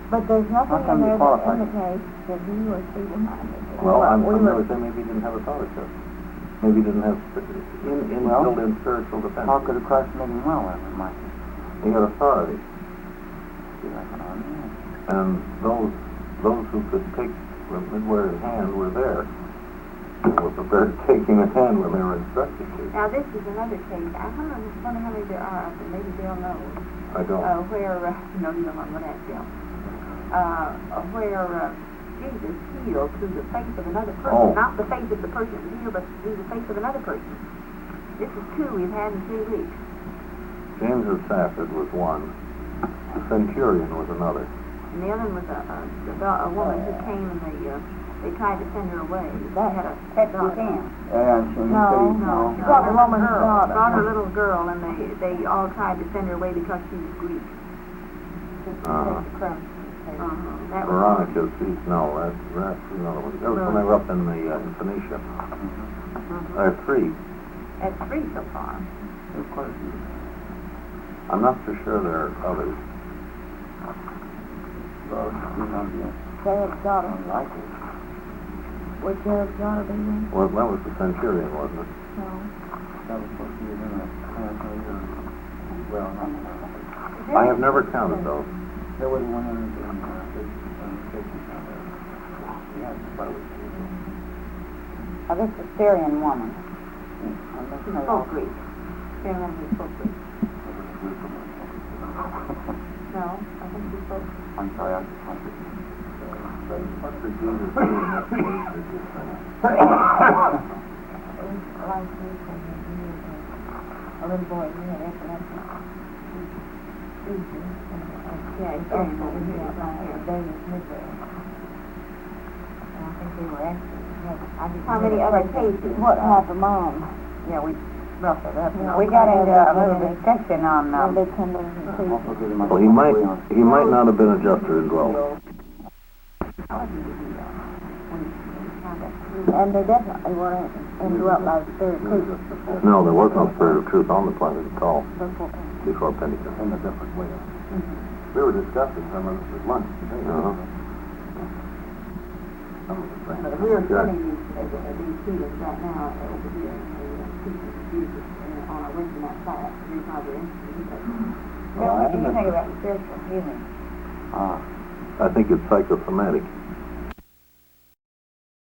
But there's nothing How come in you there that qualify? indicates that he was feeble-minded. Well, I'm We going were- to say maybe he didn't have authority. Maybe he didn't have instilled in spiritual defense. How could a Christ make him well, Mike? He had authority. Be like an army. And those who could take the midwear in hand were there. And were prepared to take him in hand when they were instructed to. Now, this is another case. I wonder how many there are, but maybe Bill knows. I don't. Where, no, you don't want that, Bill. Where Jesus healed through the face of another person. Oh. Not the face of the person healed, but through the face of another person. This is two we've had in 3 weeks. James of Safford was one. The centurion was another. And the other one was a woman who came and they tried to send her away. She had a daughter. Yeah, and she No, said, No, She brought the woman's girl. daughter. Brought her little girl, and they all tried to send her away because she was Greek. That was Veronica's feast. No, that's another one. That was when they were up in Phoenicia. There are 3. That's 3 so far. of course. I'm not so sure there are others. Well, you know, the Jared's daughter. unlikely. Was Jared's daughter be there? Well, that was the centurion, wasn't it? No. That was supposed to be in a well, not I have never counted those. there was one in This is Syrian woman. She spoke Greek. Syrian spoke Greek. No, I think she spoke. I'm sorry, I What did Jesus do in that place that you say? A little boy, he had epilepsy. Yeah, he's very much in here. David Midway. And I think they were actually. How many other cases? What happened, Mom? Yeah, we roughed it up. Yeah, We got into a little discussion on, They come in and see. Well, he might not have been a juster as well. And they definitely weren't indwelt by the Spirit of Truth No, there was no Spirit of Truth on the planet at all before. before Pentecost. In a different way. We were discussing some of this at lunch today. Some of the things. But we are studying these healings right now over here in the teaching of Jesus on a Wednesday night class. The reason why we're interested What do you think about spiritual healing? I think it's psychosomatic.